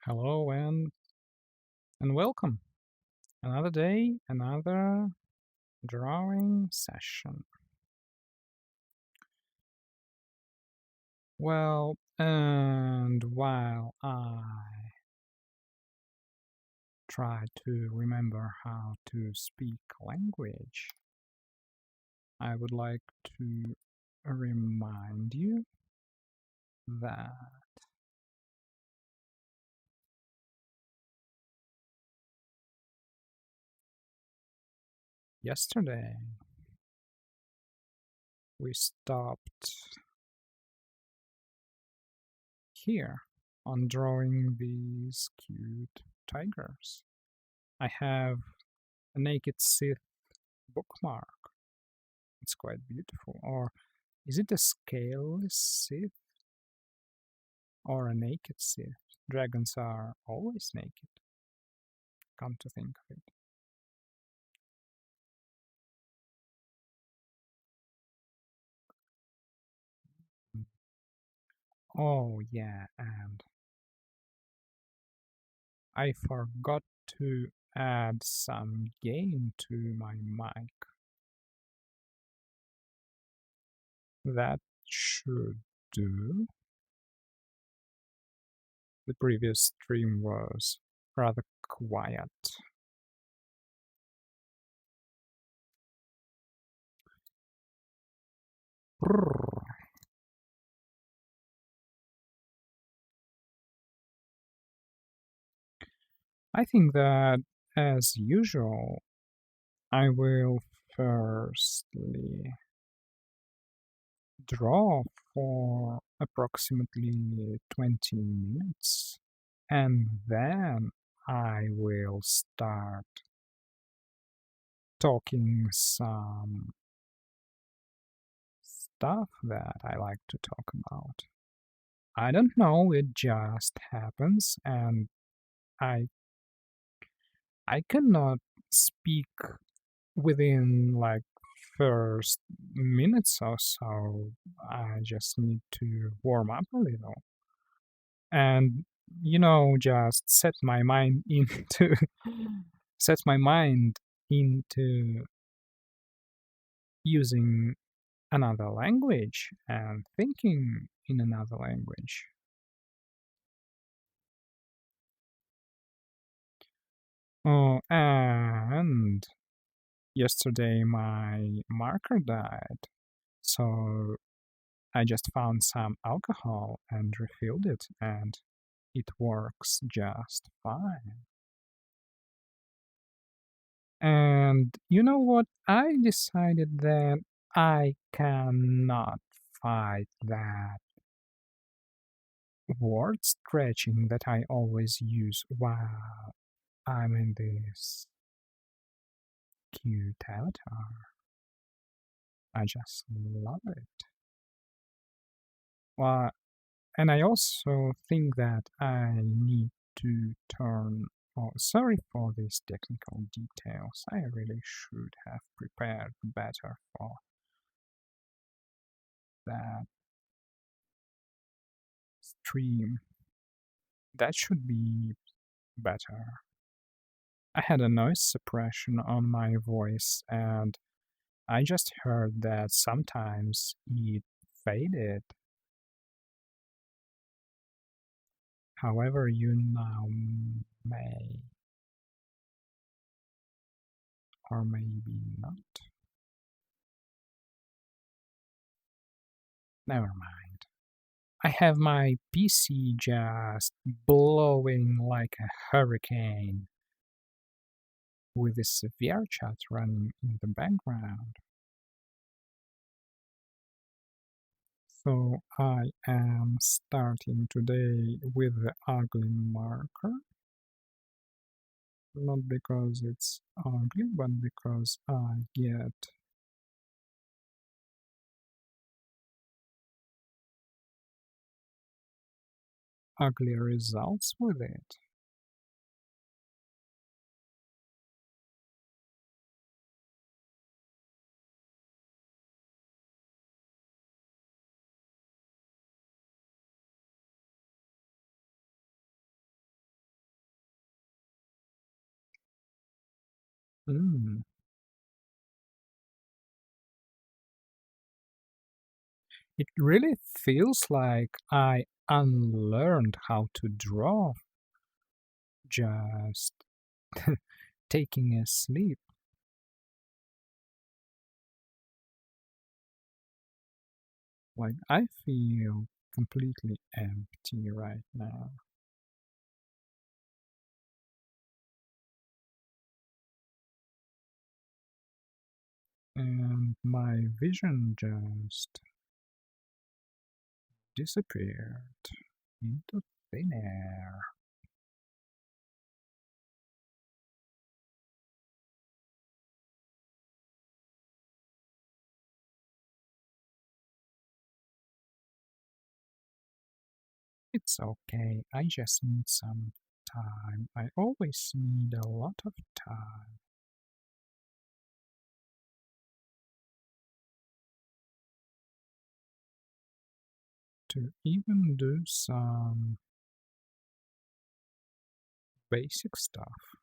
Hello and welcome. Another day, another drawing session. Well, and while I try to remember how to speak language, I would like to remind you that yesterday we stopped here on drawing these cute tigers. I have a naked Sith bookmark. It's quite beautiful. Or is it a scaleless Sith or a naked Sith? Dragons are always naked, come to think of it. Oh, yeah, and I forgot to add some gain to my mic. That should do. The previous stream was rather quiet. Brrr. I think that, as usual, I will firstly draw for approximately 20 minutes and then I will start talking some stuff that I like to talk about. I don't know, it just happens and I I cannot speak within like first minutes or so. I just need to warm up a little and just set my mind into using another language and thinking in another language. Oh, and yesterday my marker died, so I just found some alcohol and refilled it, and it works just fine. And you know what? I decided that I cannot fight that word stretching that I always use while I'm in this cute avatar. I just love it. Well, and I also think that I need to turn. Oh, sorry for these technical details. I really should have prepared better for that stream. That should be better. I had a noise suppression on my voice, and I just heard that sometimes it faded. However, you now may or maybe not. Never mind. I have my PC just blowing like a hurricane with a severe chat running in the background. So I am starting today with the ugly marker, not because it's ugly, but because I get ugly results with it. Mm. It really feels like I unlearned how to draw just taking a sleep. Like I feel completely empty right now. And my vision just disappeared into thin air. It's okay, I just need some time. I always need a lot of time to even do some basic stuff.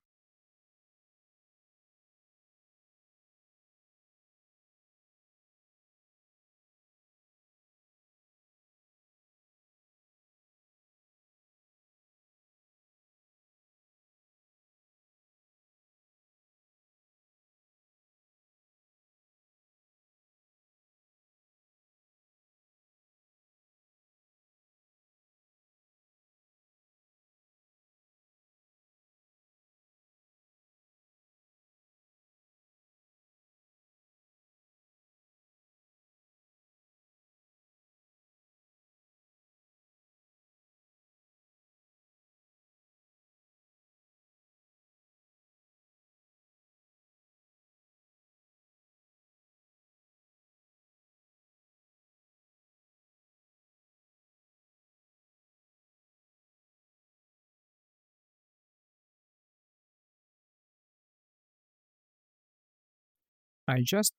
I just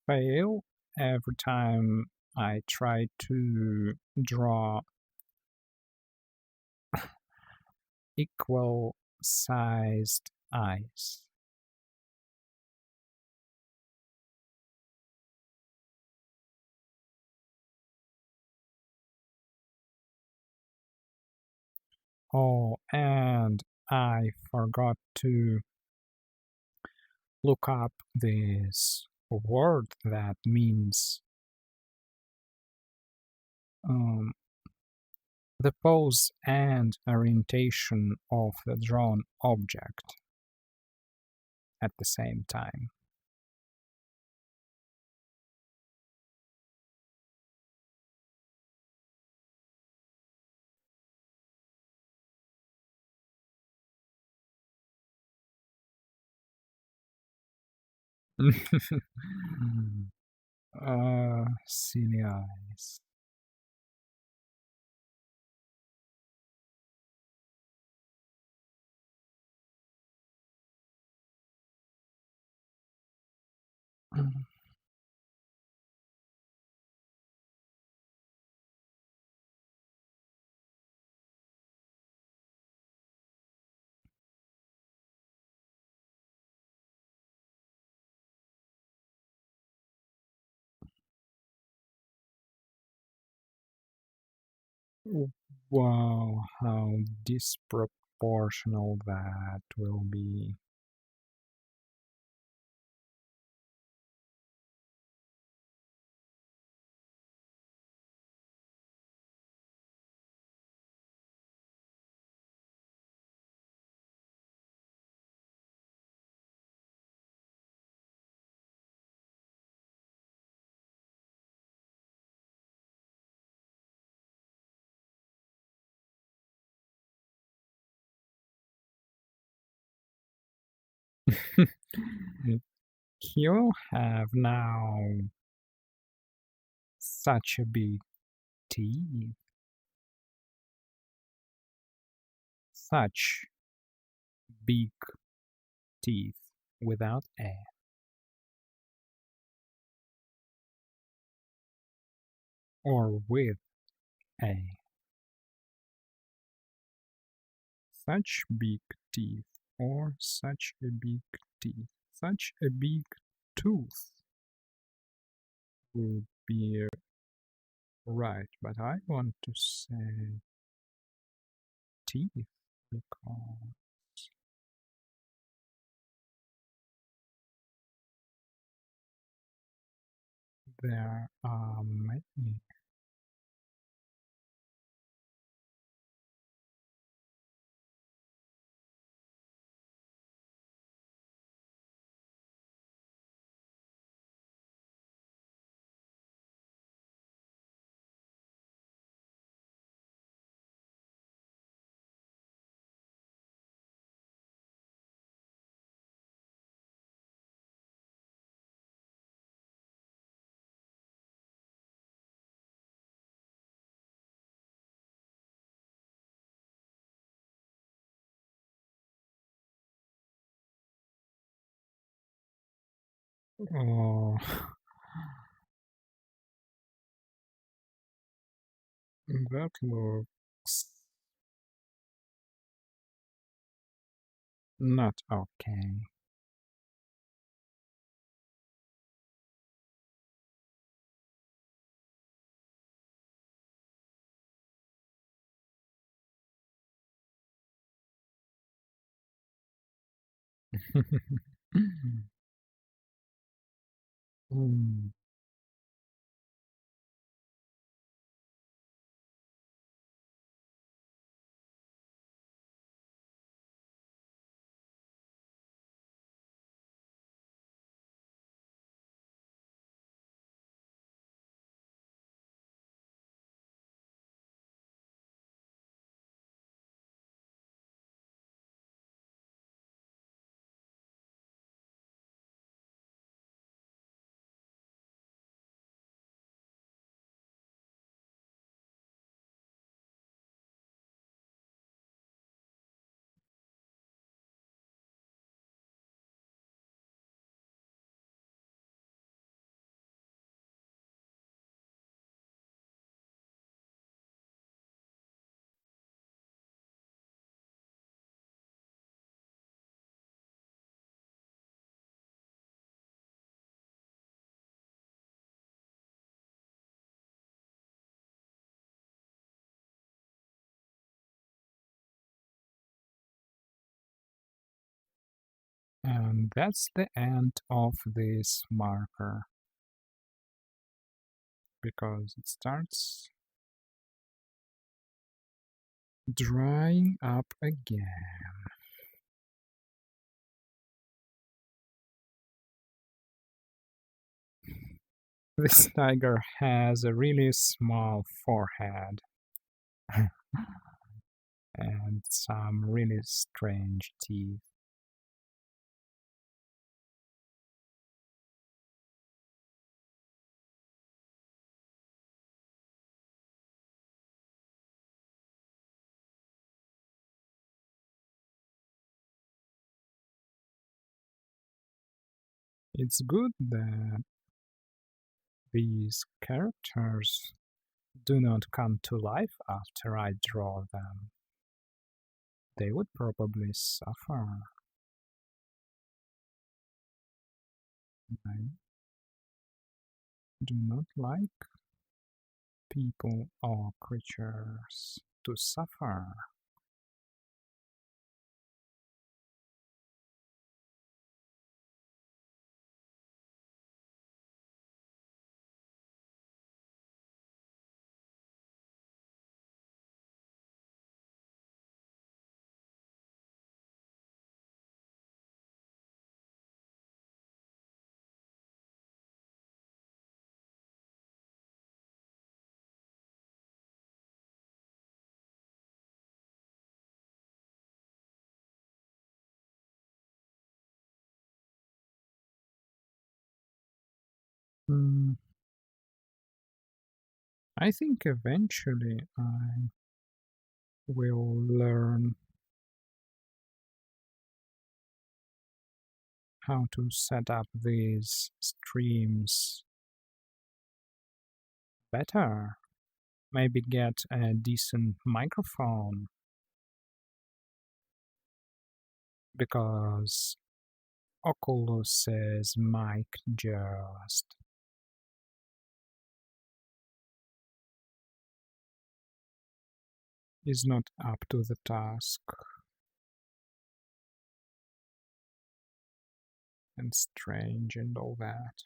fail every time I try to draw equal sized eyes. Oh, and I forgot to look up this word that means um, the pose and orientation of the drawn object at the same time. Silly eyes. Wow, how disproportional that will be. You have now such a big teeth, such big teeth without a, or with a, such big teeth. or such a big teeth. Such a big tooth would be right, but I want to say teeth because there are many. Oh, that looks not okay. Mm, and that's the end of this marker because it starts drying up again. This tiger has a really small forehead and some really strange teeth. It's good that these characters do not come to life after I draw them. They would probably suffer. I do not like people or creatures to suffer. Mm, I think eventually I will learn how to set up these streams better. Maybe get a decent microphone because Oculus's mic just is not up to the task and strange and all that.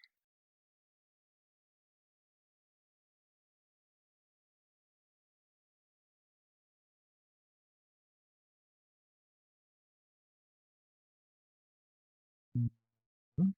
Mhm.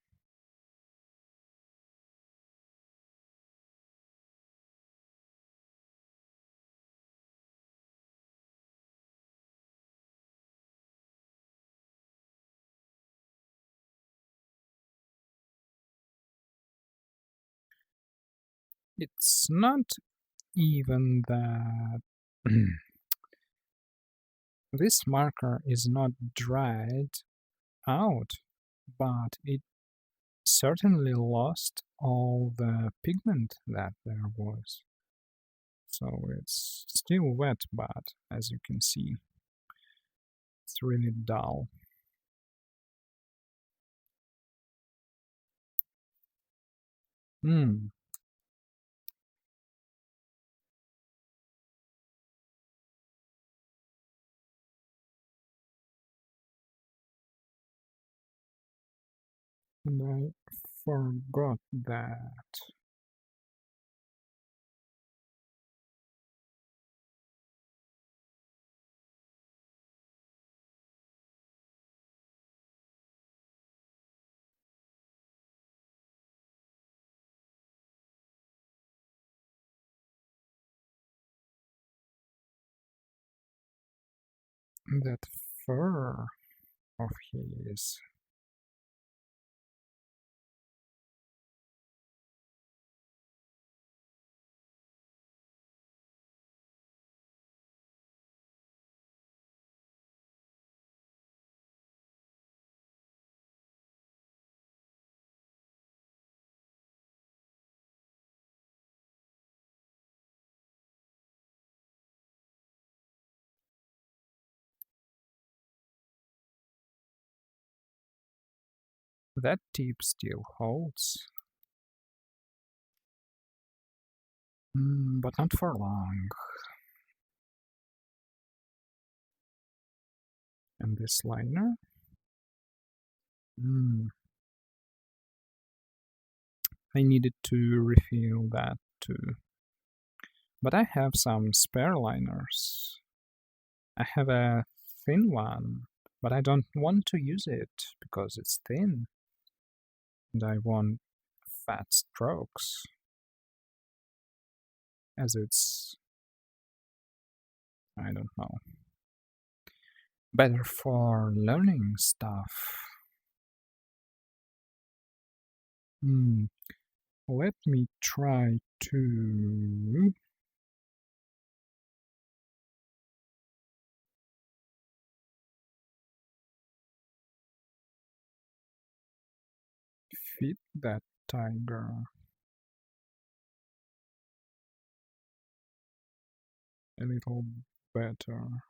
It's not even that this marker is not dried out, but it certainly lost all the pigment that there was. So it's still wet, but as you can see, it's really dull. Hmm. And I forgot that. That fur of his. That tip still holds. But not for long. And this liner? Mm, I needed to refill that too. But I have some spare liners. I have a thin one, but I don't want to use it because it's thin. And I want fat strokes, as it's, I don't know, better for learning stuff. Hmm, let me try to fit that tiger a little better.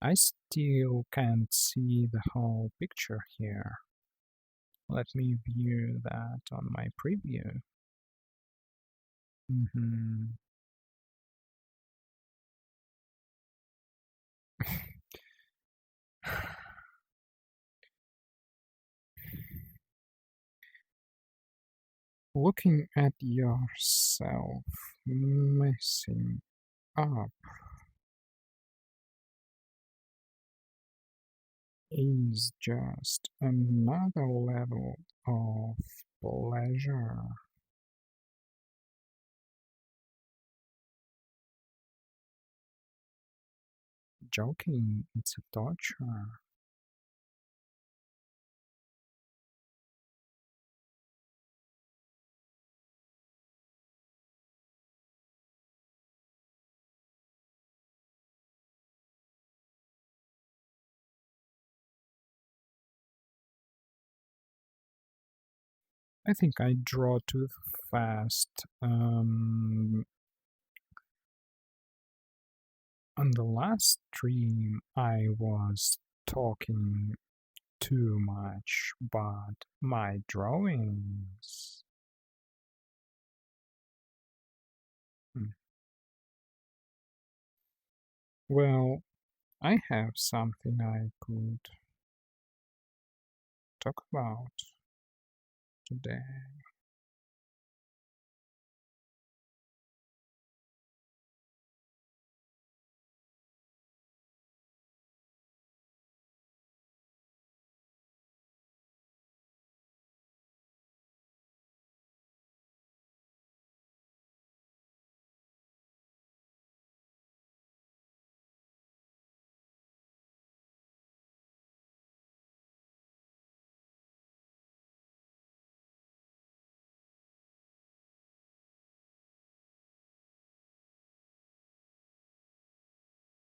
I still can't see the whole picture here. Let me view that on my preview. Mhm. Looking at yourself messing up is just another level of pleasure. Joking, it's a torture. I think I draw too fast. On the last stream, I was talking too much, but my drawings. Hmm. Well, I have something I could talk about today.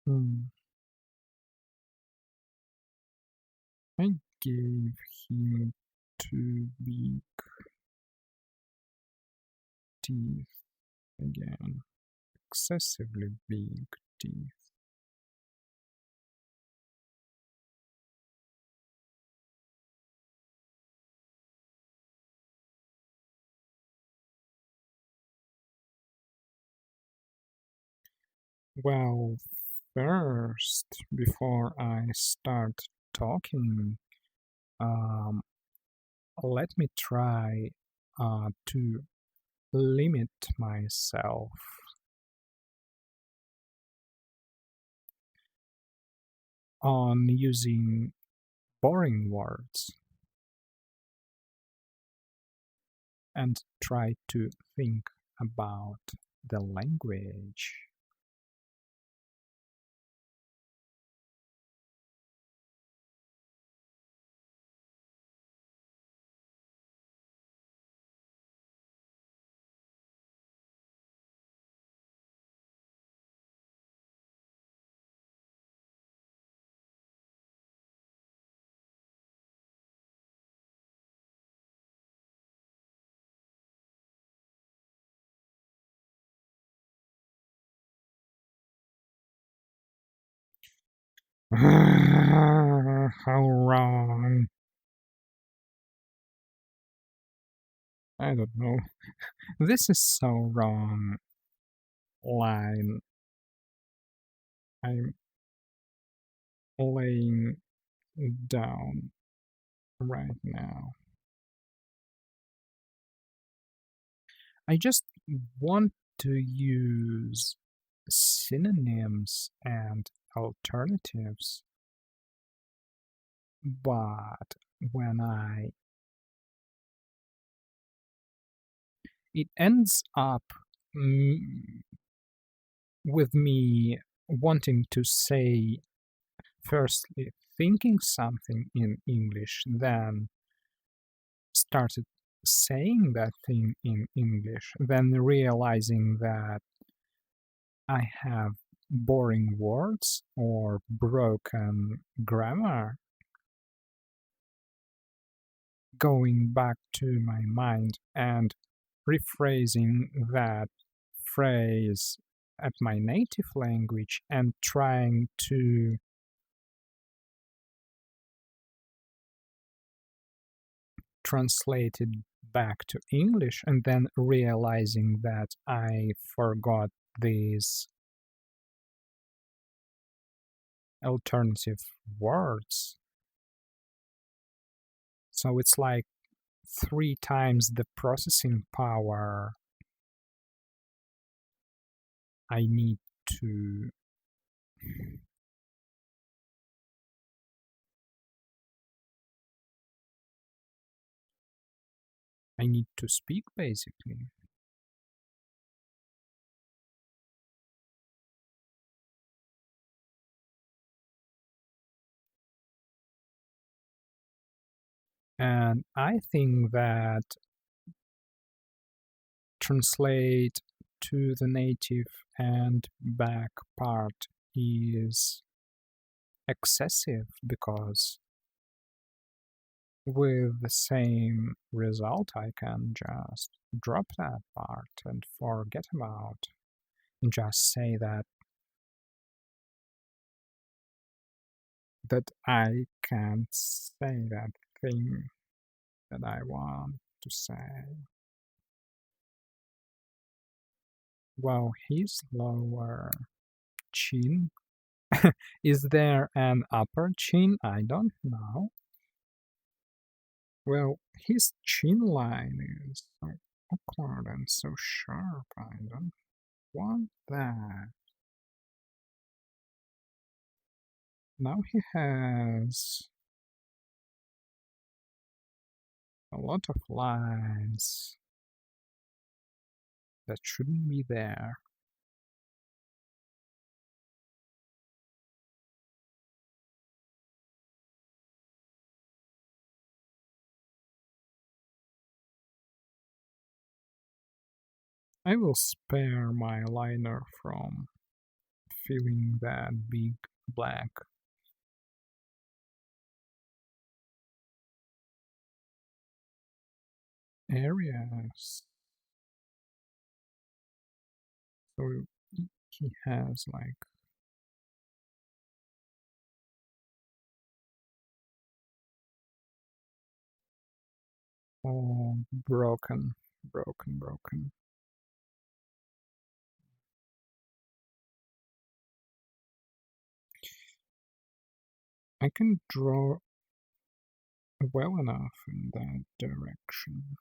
Hmm. I gave him too big teeth again, excessively big teeth. Well, first, before I start talking, um, let me try to limit myself on using boring words and try to think about the language. How wrong. I don't know. This is so wrong line. I'm laying down right now. I just want to use synonyms and alternatives, but when I it ends up mm, with me wanting to say firstly thinking something in English, then started saying that thing in English, then realizing that I have boring words or broken grammar going back to my mind and rephrasing that phrase at my native language and trying to translated back to English and then realizing that I forgot these alternative words. So it's like 3 times the processing power I need to speak basically. And I think that translate to the native and back part is excessive because with the same result I can just drop that part and forget about and just say that I can't say that thing that I want to say. Well, his lower chin. Is there an upper chin? I don't know. Well, his chin line is so awkward and so sharp. I don't want that. Now he has a lot of lines that shouldn't be there. I will spare my liner from filling that big black areas. So he has like all broken. I can draw well enough in that direction.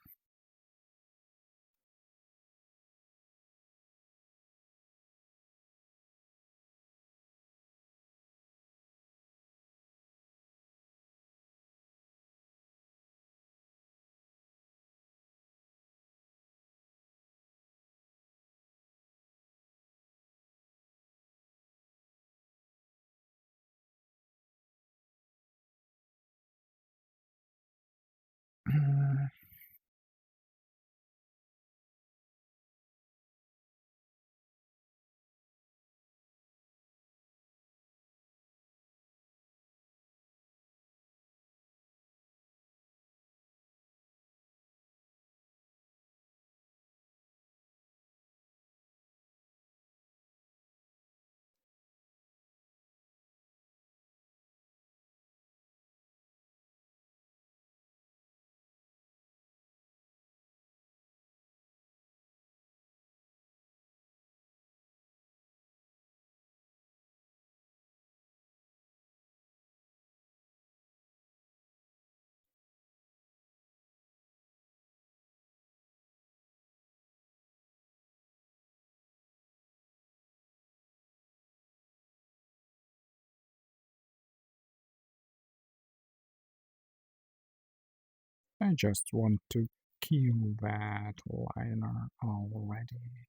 I just want to kill that liner already.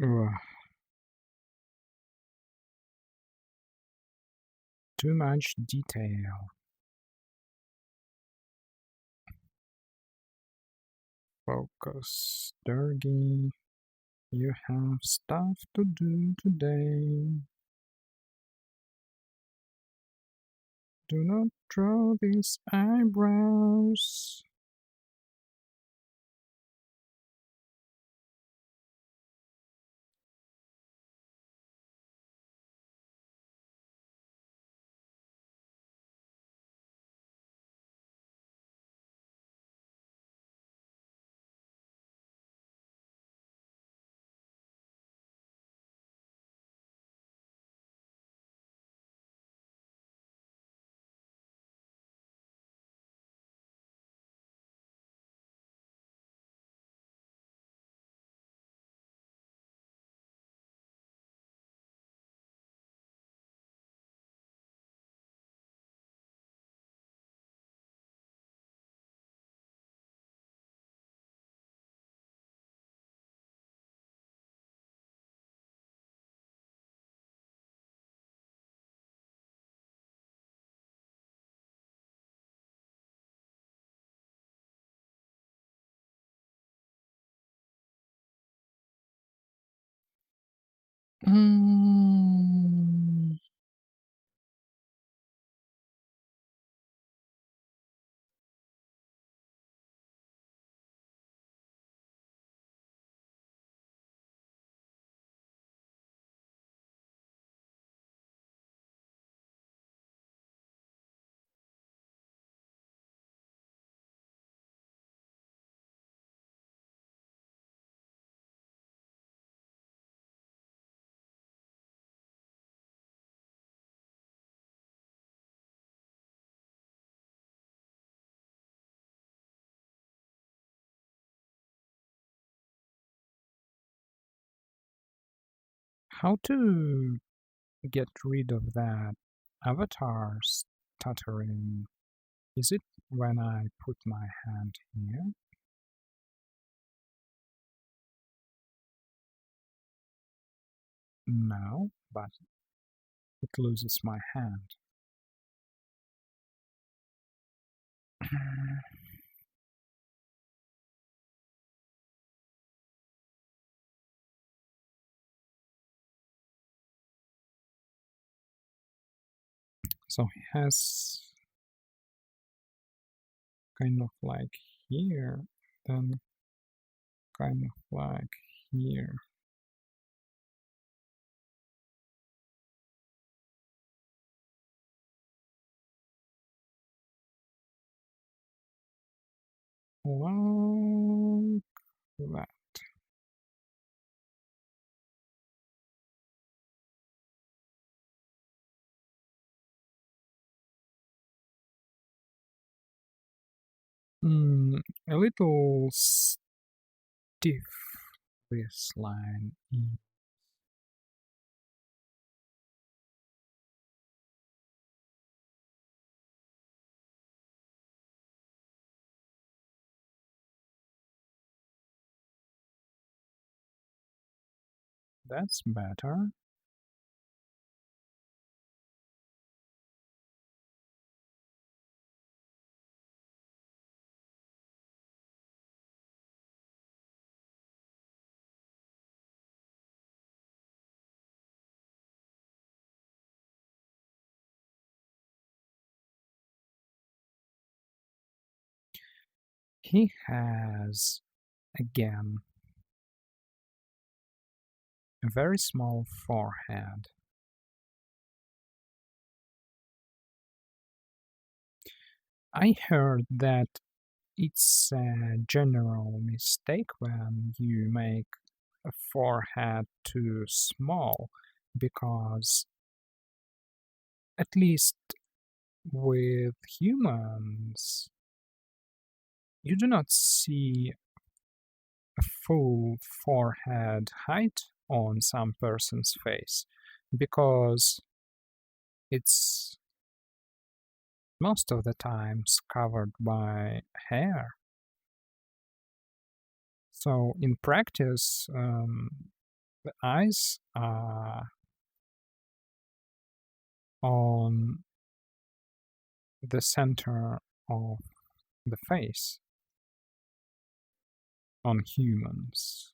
Ugh, too much detail. Focus, Dergy. You have stuff to do today. Do not draw these eyebrows. Mm. How to get rid of that avatar stuttering? Is it when I put my hand here? No, but it loses my hand. So he has kind of like here, then kind of like here. Like that. Mm, a little stiff, this line. That's better. He has, again, a very small forehead. I heard that it's a general mistake when you make a forehead too small because, at least with humans, you do not see a full forehead height on some person's face because it's most of the times covered by hair. So in practice, The eyes are on the center of the face on humans.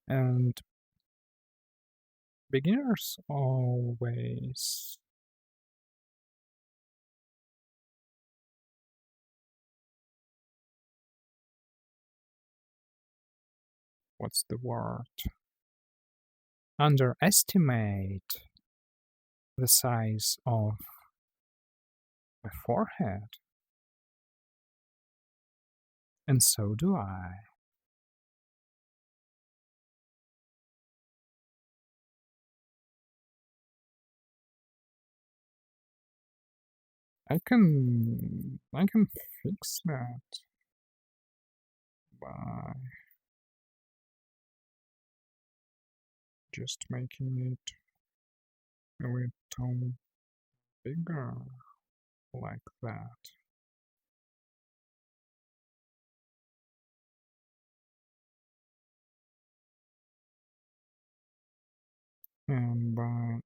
And beginners always what's the word? Underestimate the size of the forehead. And so do I. I can fix that by just making it a little bigger like that. And by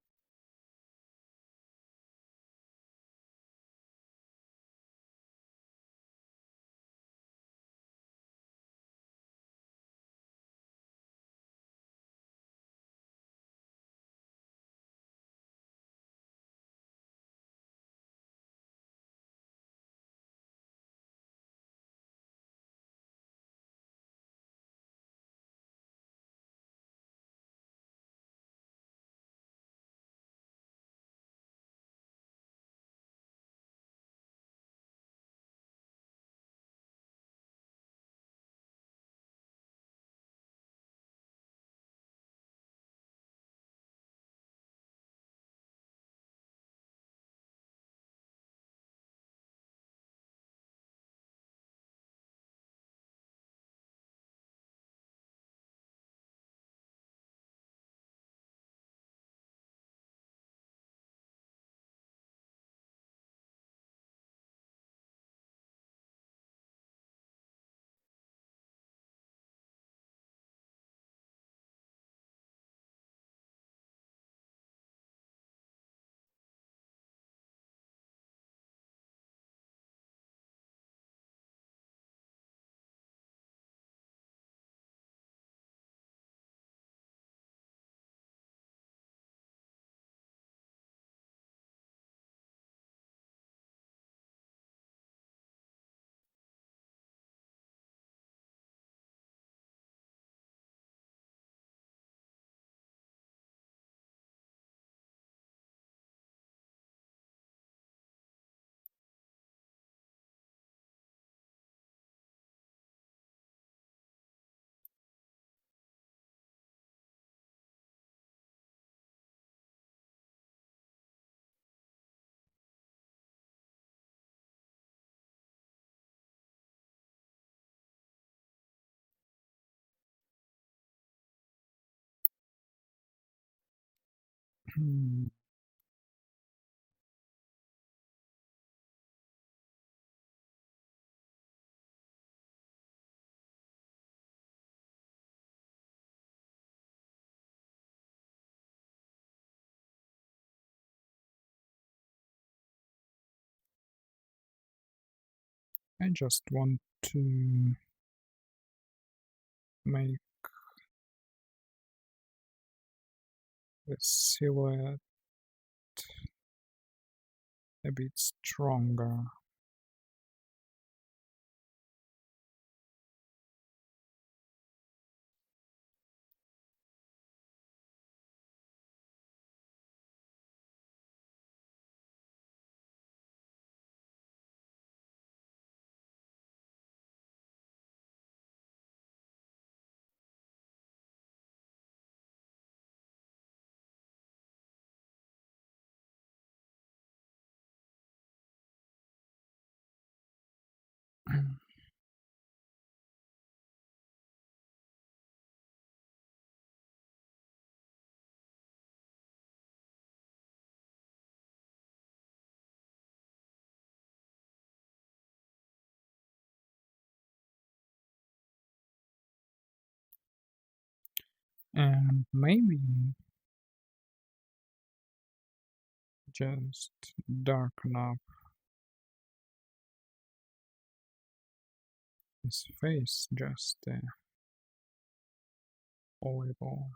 I just want to make the silhouette a bit stronger. And maybe just darken up his face just a little.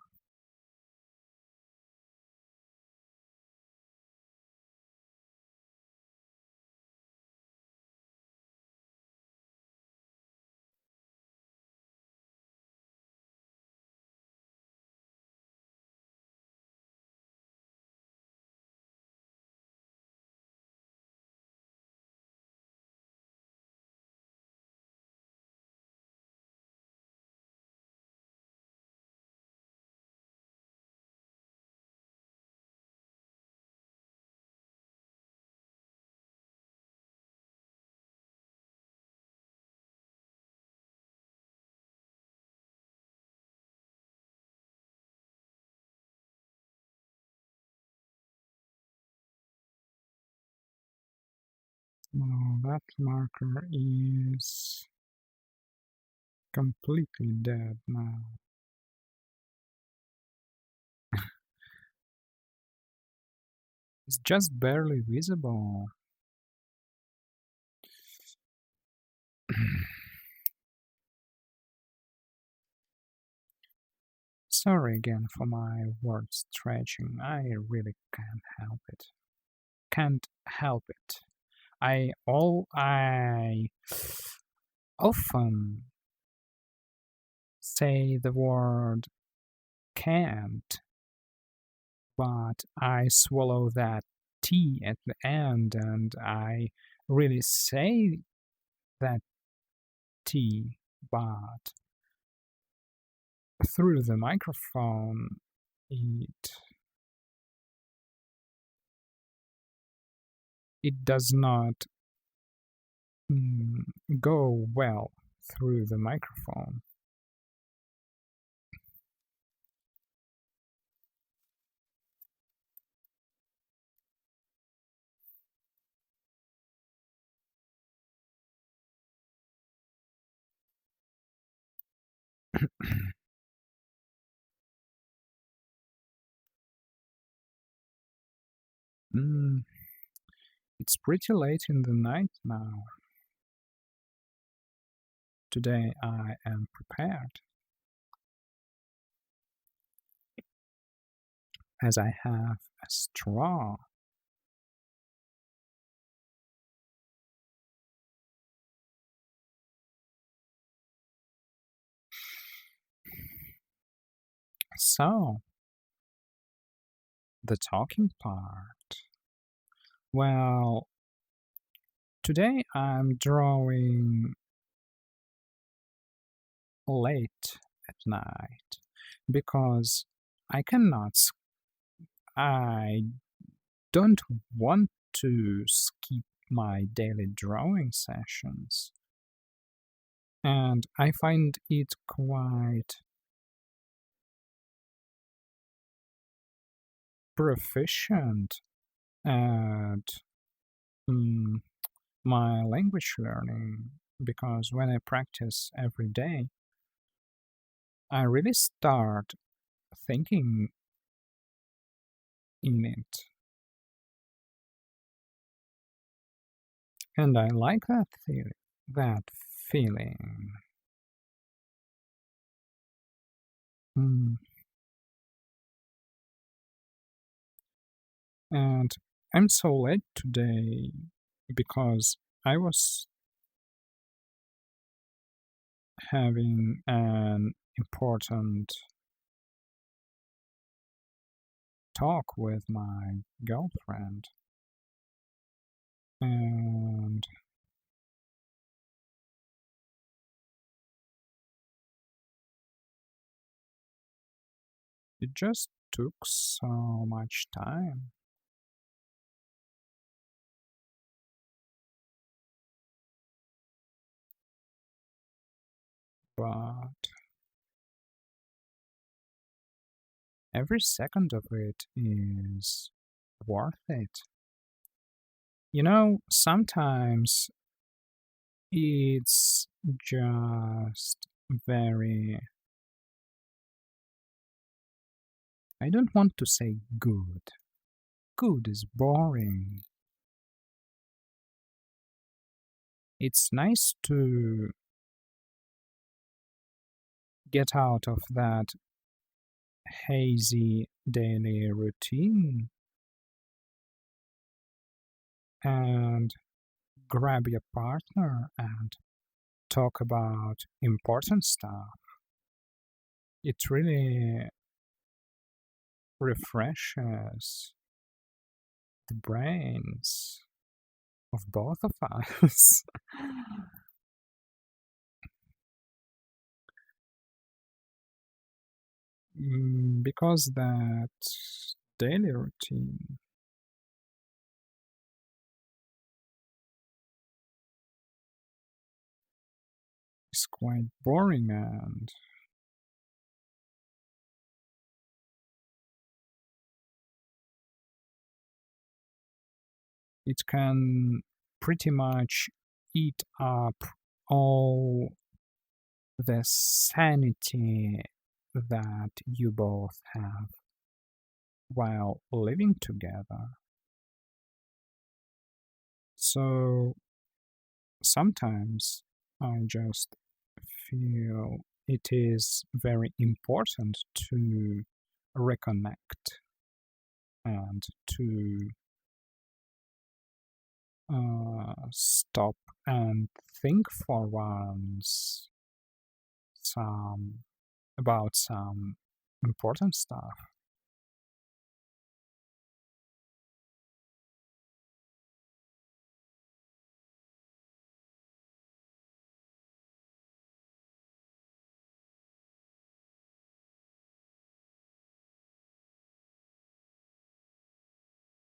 Now that marker is completely dead now. It's just barely visible. Sorry again for my word stretching. I really can't help it. Can't help it. I often say the word can't, but I swallow that T at the end and I really say that T, but through the microphone it does not mm, go well through the microphone. Mm, it's pretty late in the night now. Today I am prepared, as I have a straw. So, the talking part. Well, today I'm drawing late at night because I cannot, I don't want to skip my daily drawing sessions. And I find it quite proficient at mm, my language learning because when I practice every day, I really start thinking in it. And I like that feeling. That feeling. Mm. And I'm so late today because I was having an important talk with my girlfriend. And it just took so much time. But every second of it is worth it. Sometimes it's just very I don't want to say good. Good is boring. It's nice to get out of that hazy daily routine and grab your partner and talk about important stuff. It really refreshes the brains of both of us. Because that daily routine is quite boring and it can pretty much eat up all the sanity that you both have while living together. So sometimes I just feel it is very important to reconnect and to stop and think for once some about some important stuff.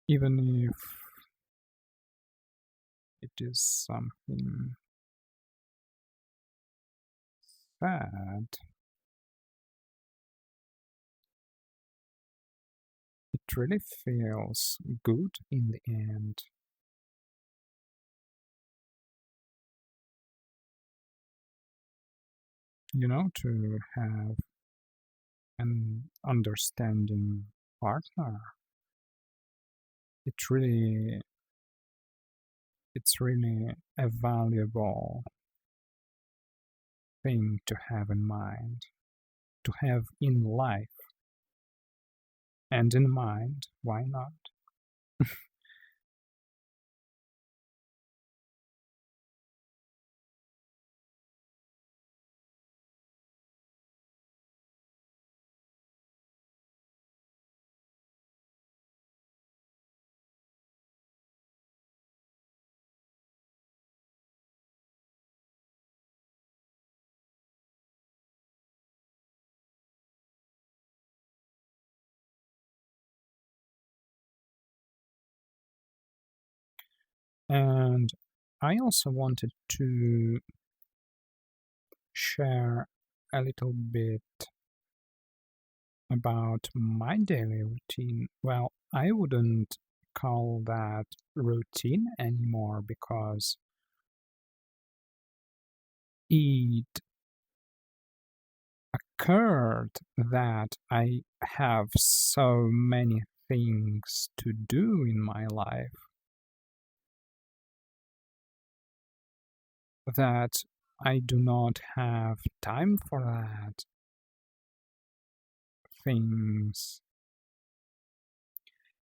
Even if it is something sad, it really feels good in the end, to have an understanding partner. It really, it's really a valuable thing to have in mind, to have in life and in mind. Why not? And I also wanted to share a little bit about my daily routine. Well, I wouldn't call that routine anymore because it occurred that I have so many things to do in my life that I do not have time for that things.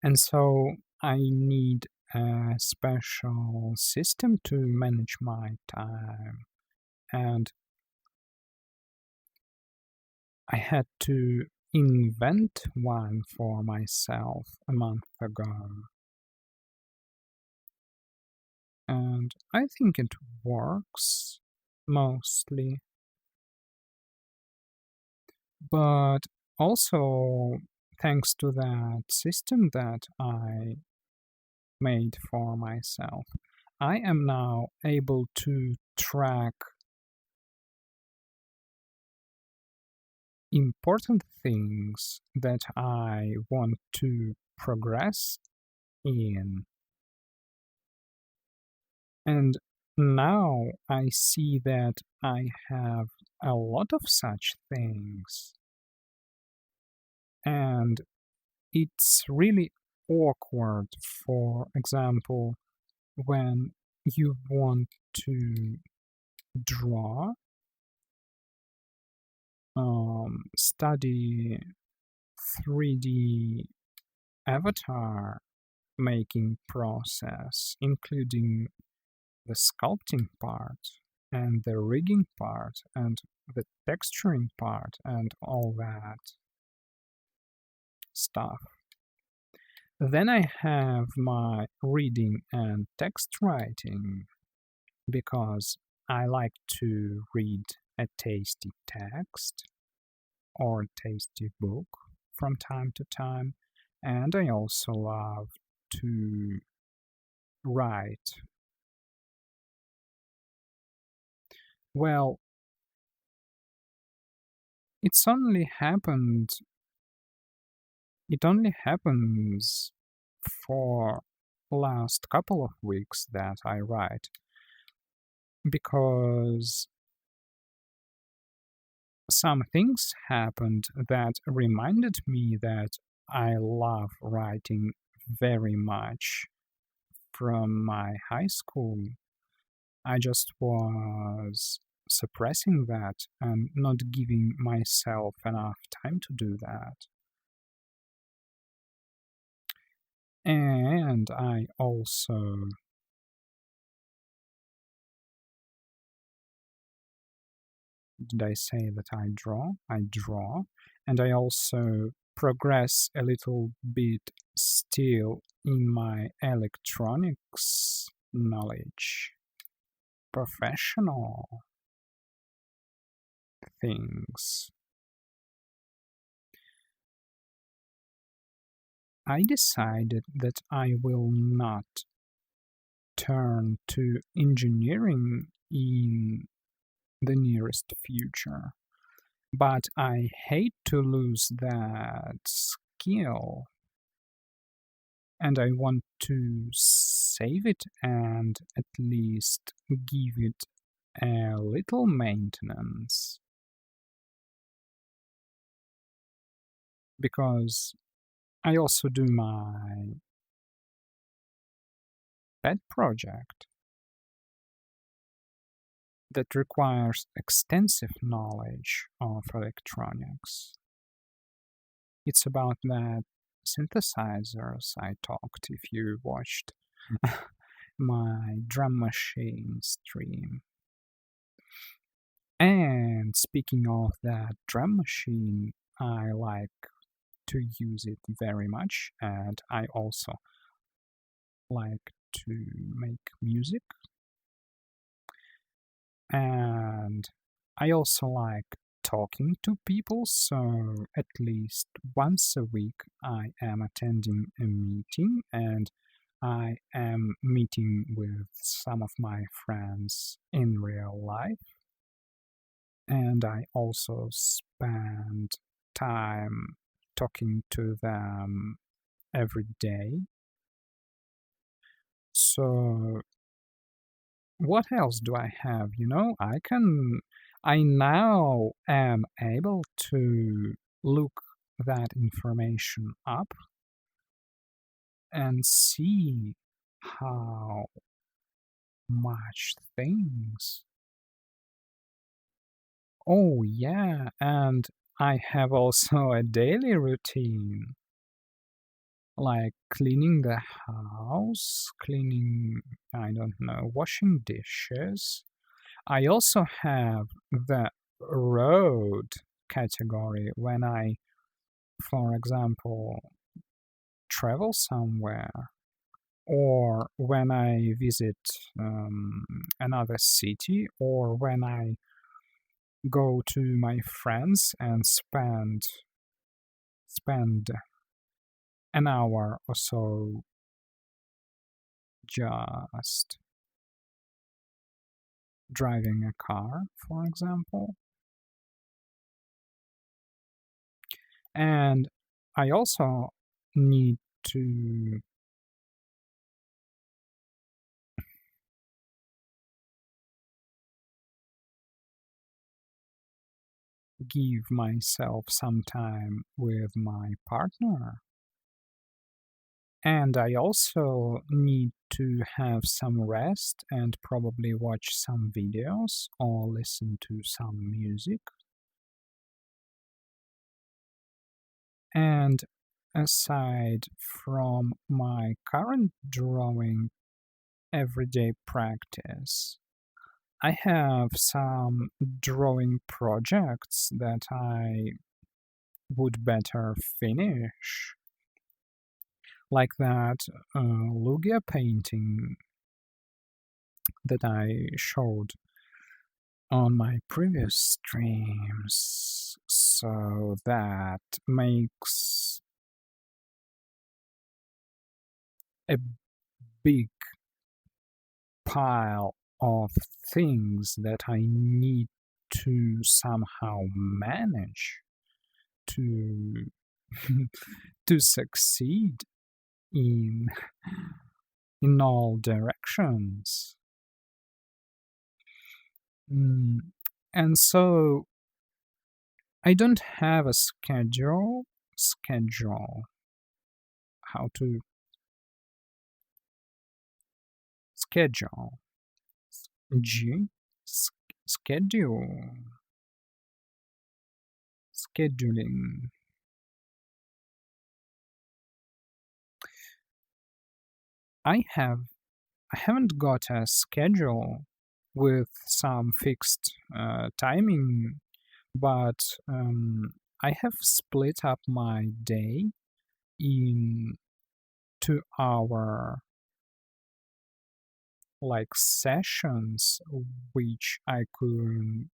And so I need a special system to manage my time. And I had to invent one for myself a month ago. And I think it works mostly. But also, thanks to that system that I made for myself, I am now able to track important things that I want to progress in. And now I see that I have a lot of such things. And it's really awkward, for example, when you want to draw, study 3D avatar making process, including the sculpting part and the rigging part and the texturing part and all that stuff. Then I have my reading and text writing because I like to read a tasty text or tasty book from time to time, and I also love to write. Well, it's only happened it only happens for last couple of weeks that I write because some things happened that reminded me that I love writing very much from my high school. I just was suppressing that and not giving myself enough time to do that. And I also, did I say that I draw? I draw. And I also progress a little bit still in my electronics knowledge, professional things. I decided that I will not turn to engineering in the nearest future, but I hate to lose that skill and I want to save it and at least give it a little maintenance because I also do my pet project that requires extensive knowledge of electronics. It's about that synthesizers I talked if you watched my drum machine stream. And speaking of that drum machine, I like to use it very much, and I also like to make music. And I also like talking to people, so at least once a week I am attending a meeting and I am meeting with some of my friends in real life. And I also spend time talking to them every day. So what else do I have? I now am able to look that information up and see how much things. Oh, yeah, and I have also a daily routine like cleaning the house, I don't know, washing dishes. I also have the road category when I, for example, travel somewhere or when I visit another city or when I go to my friends and spend an hour or so just driving a car, for example. And I also need to give myself some time with my partner. And I also need to have some rest and probably watch some videos or listen to some music. And aside from my current drawing everyday practice, I have some drawing projects that I would better finish, like that Lugia painting that I showed on my previous streams. So that makes a big pile of things that I need to somehow manage to to succeed in all directions. Mm, And so I don't have a schedule how to schedule G schedule scheduling. I have I haven't got a schedule with some fixed timing, but I have split up my day in 2 hour like sessions, which I could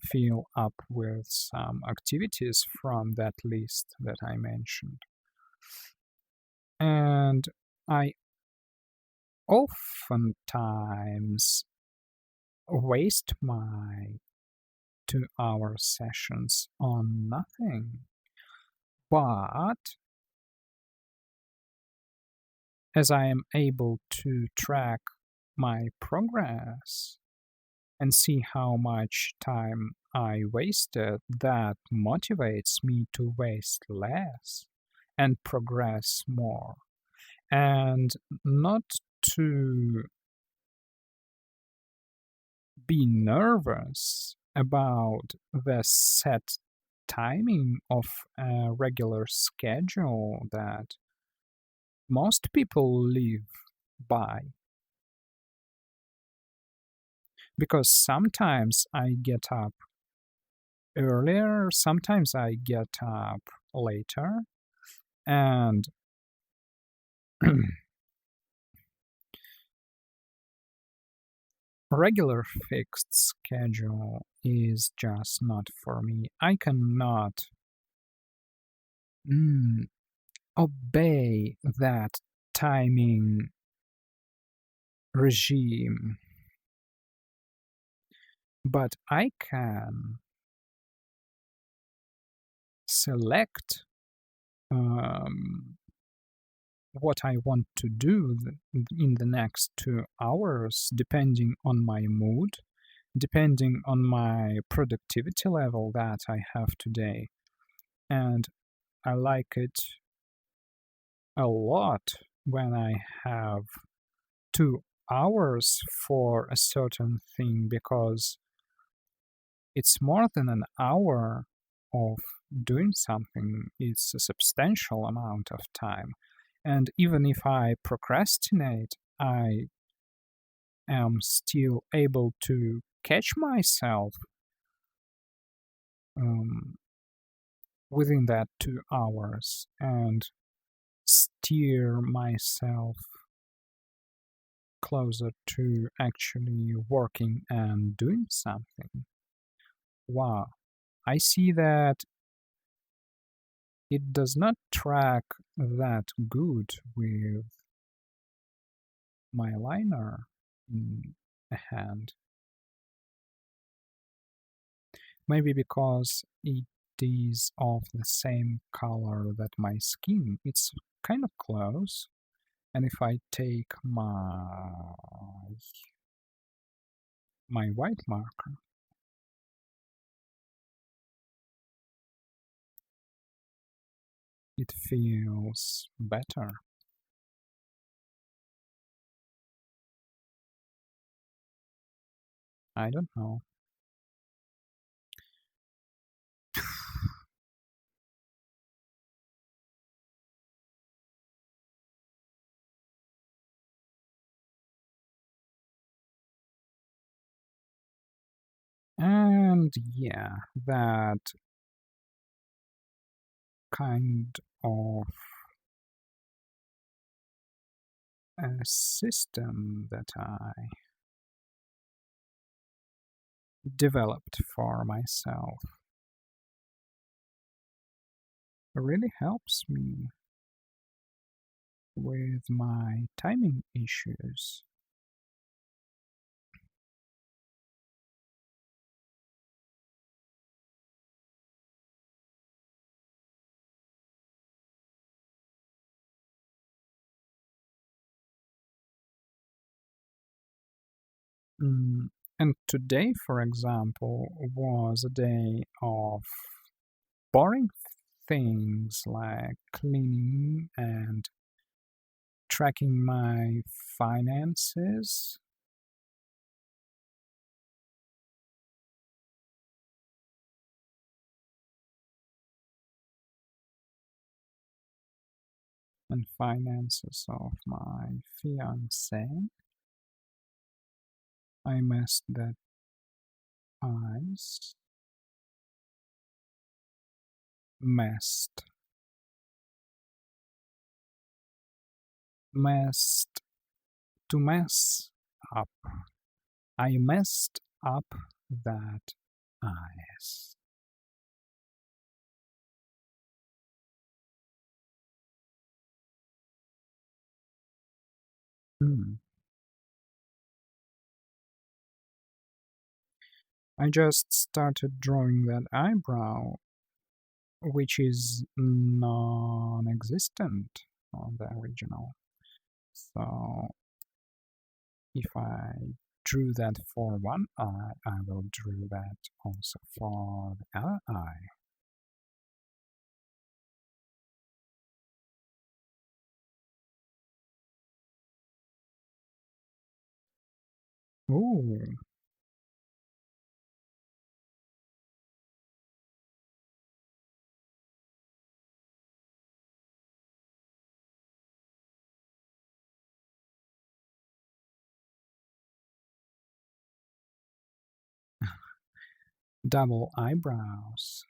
fill up with some activities from that list that I mentioned. And I oftentimes waste my 2 hour sessions on nothing. But as I am able to track my progress and see how much time I wasted, that motivates me to waste less and progress more. And not to be nervous about the set timing of a regular schedule that most people live by. Because sometimes I get up earlier, sometimes I get up later, and regular fixed schedule is just not for me. I cannot mm, obey that timing regime, but I can select um, what I want to do in the next 2 hours depending on my mood, depending on my productivity level that I have today. And I like it a lot when I have 2 hours for a certain thing because it's more than an hour of doing something. It's a substantial amount of time. And even if I procrastinate, I am still able to catch myself um, within that 2 hours and steer myself closer to actually working and doing something. Wow, I see that it does not track that good with my liner in a hand. Maybe because it is of the same color that my skin. It's kind of close. And if I take my white marker it feels better. I don't know. And yeah, that kind of a system that I developed for myself really helps me with my timing issues. Mm, and today, for example, was a day of boring things like cleaning and tracking my finances. And finances of my fiance. I messed that eyes. Messed. Messed. To mess up. I messed up that eyes. Hmm. I just started drawing that eyebrow, which is non existent on the original. So if I drew that for one eye, I will draw that also for the other eye. Ooh, double eyebrows.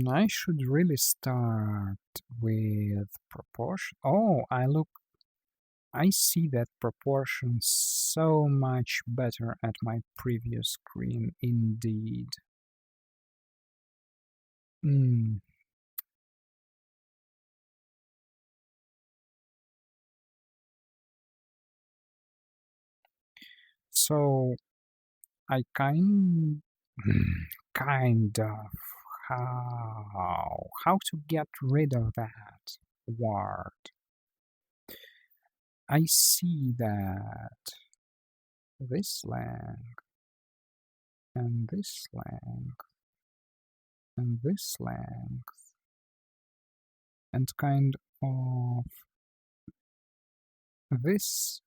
I should really start with proportion. Oh, I see that proportion so much better at my previous screen indeed. Mm, so I kind of how to get rid of that word. I see that this length and this length and this length and kind of this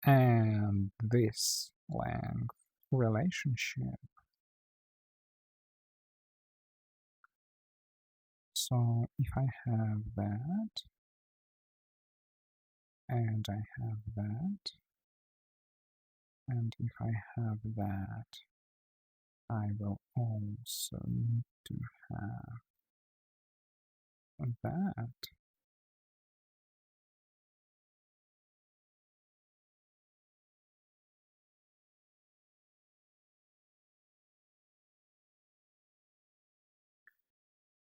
and this length relationship. So if I have that and I have that and if I have that, I will also need to have that.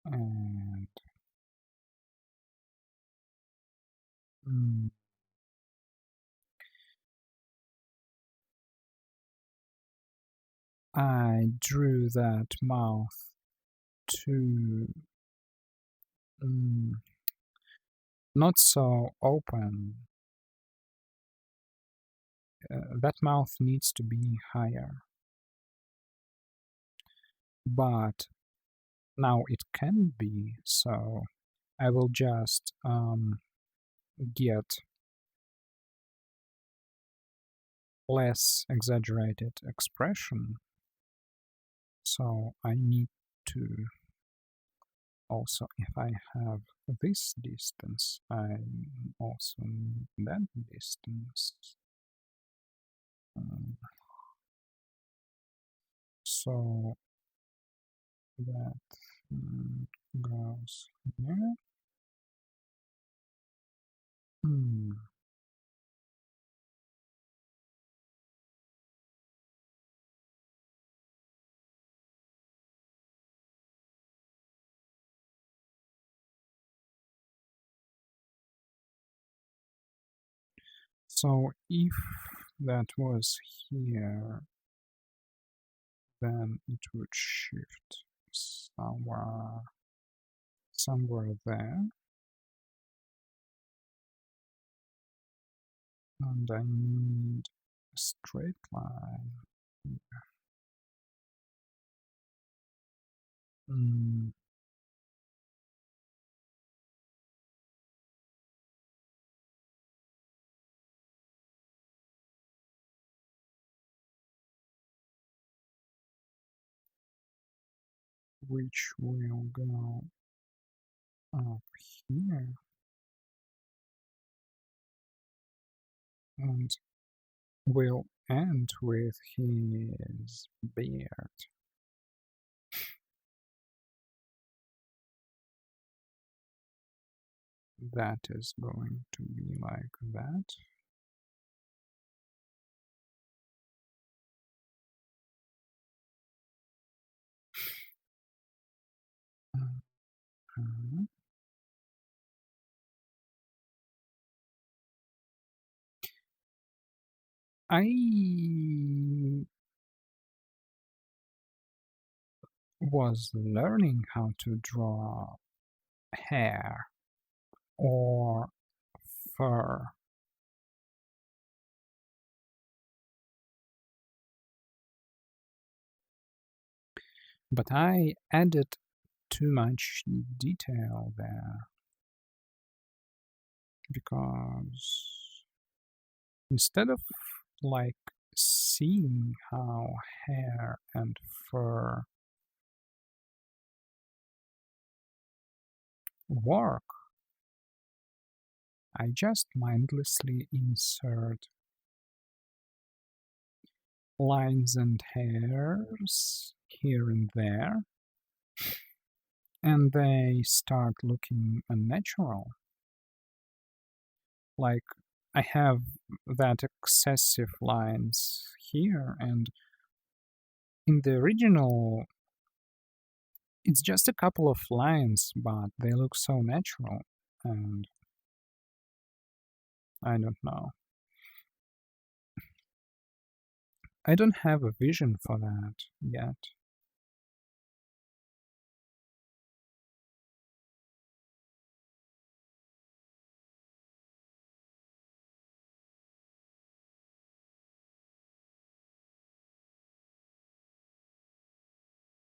And mm, I drew that mouth to mm, not so open. That mouth needs to be higher. But now it can be, so I will just get less exaggerated expression. So I need to also, if I have this distance, I also need that distance. Um, so that goes here. Hmm. So if that was here, then it would shift somewhere there, and I need a straight line. Mm, which will go up here and will end with his beard. That is going to be like that. Mhm. I was learning how to draw hair or fur, but I added too much detail there because instead of like seeing how hair and fur work, I just mindlessly insert lines and hairs here and there, and they start looking unnatural. Like I have that excessive lines here, and in the original, it's just a couple of lines, but they look so natural, and I don't know. I don't have a vision for that yet.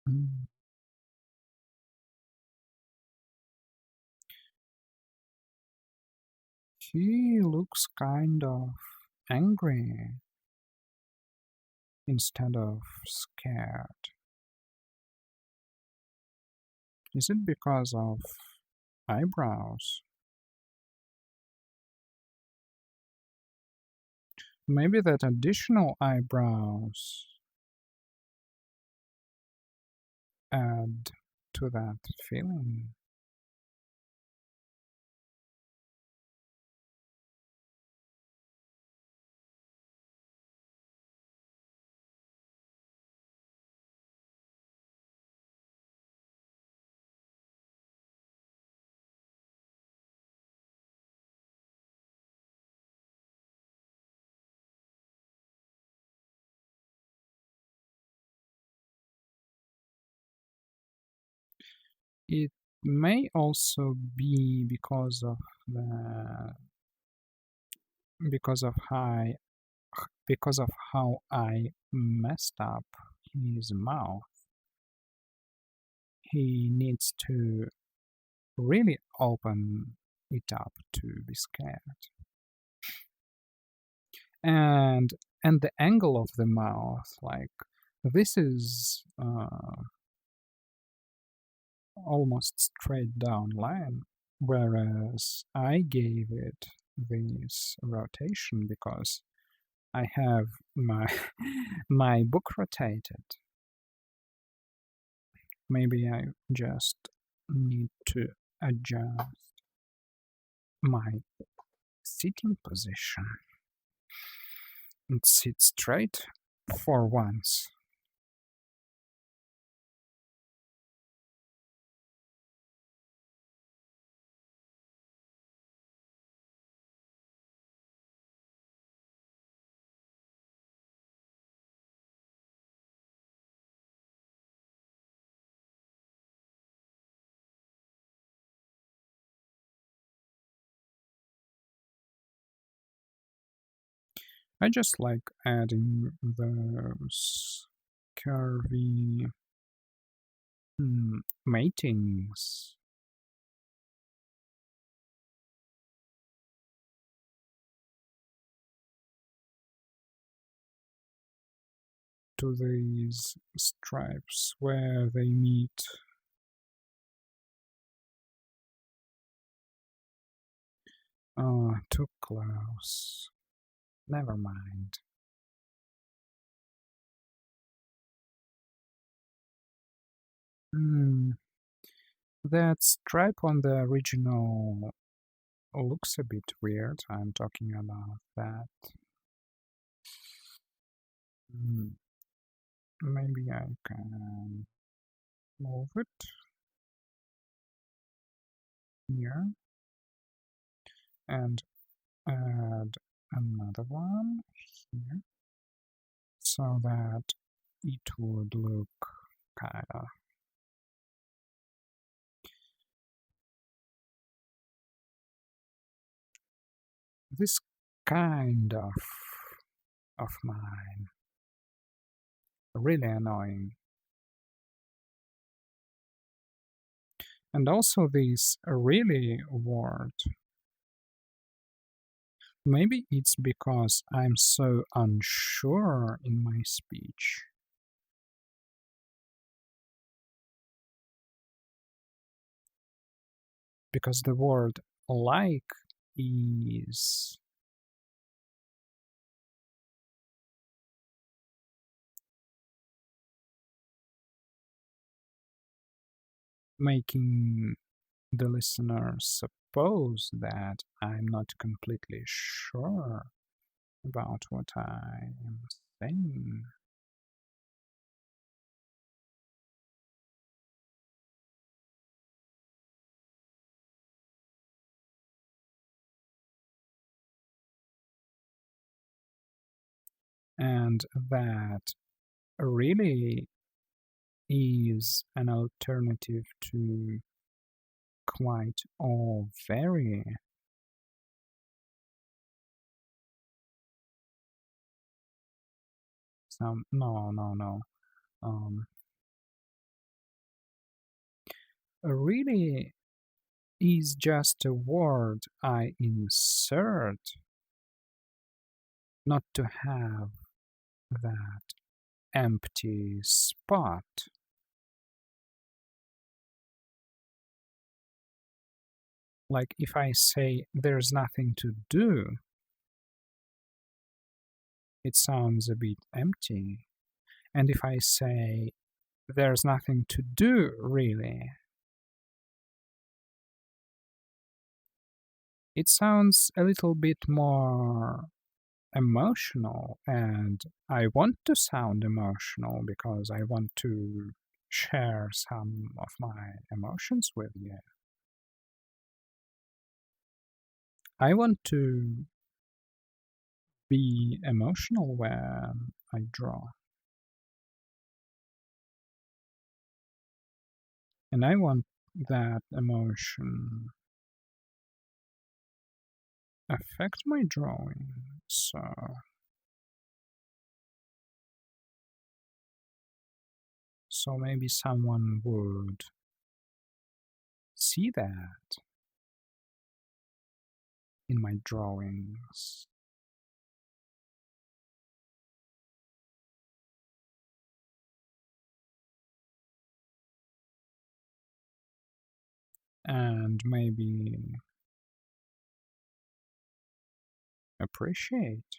Mm. He looks kind of angry instead of scared. Is it because of eyebrows? Maybe that additional eyebrows add to that feeling. It may also be because of how because of how I messed up his mouth. He needs to really open it up to be scared. And the angle of the mouth, like this is almost straight down line, whereas I gave it this rotation because I have my my book rotated. Maybe I just need to adjust my sitting position and sit straight for once. I just like adding those curvy matings to these stripes where they meet. Oh, too close. Never mind. Hmm, that stripe on the original looks a bit weird. I'm talking about that. Hmm, maybe I can move it here and add another one here so that it would look kind of this kind of mine. Really annoying. And also this really word. Maybe it's because I'm so unsure in my speech. Because the word like is making the listener suppose that I'm not completely sure about what I am saying. And that really is an alternative to quite or very some no really is just a word I insert not to have that empty spot. Like if I say there's nothing to do, it sounds a bit empty. And if I say there's nothing to do really, it sounds a little bit more emotional. And I want to sound emotional because I want to share some of my emotions with you. I want to be emotional when I draw. And I want that emotion affect my drawing. So maybe someone would see that in my drawings. And maybe appreciate.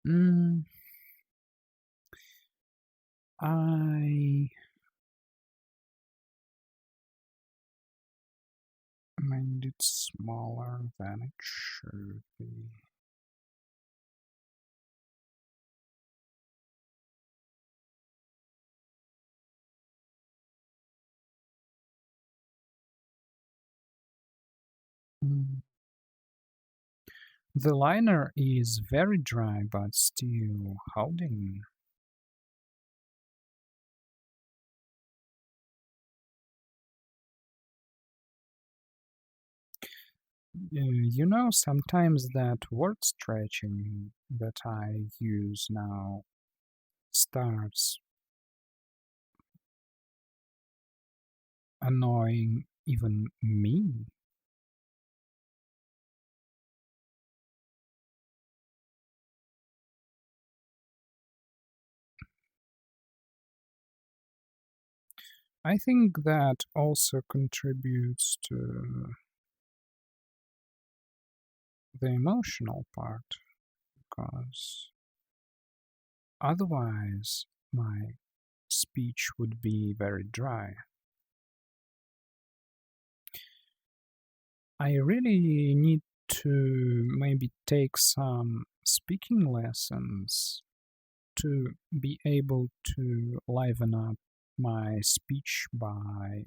Mm, I made it smaller than it should be. Mm. The liner is very dry but still holding. Sometimes that word stretching that I use now starts annoying even me. I think that also contributes to the emotional part because otherwise my speech would be very dry. I really need to maybe take some speaking lessons to be able to liven up my speech by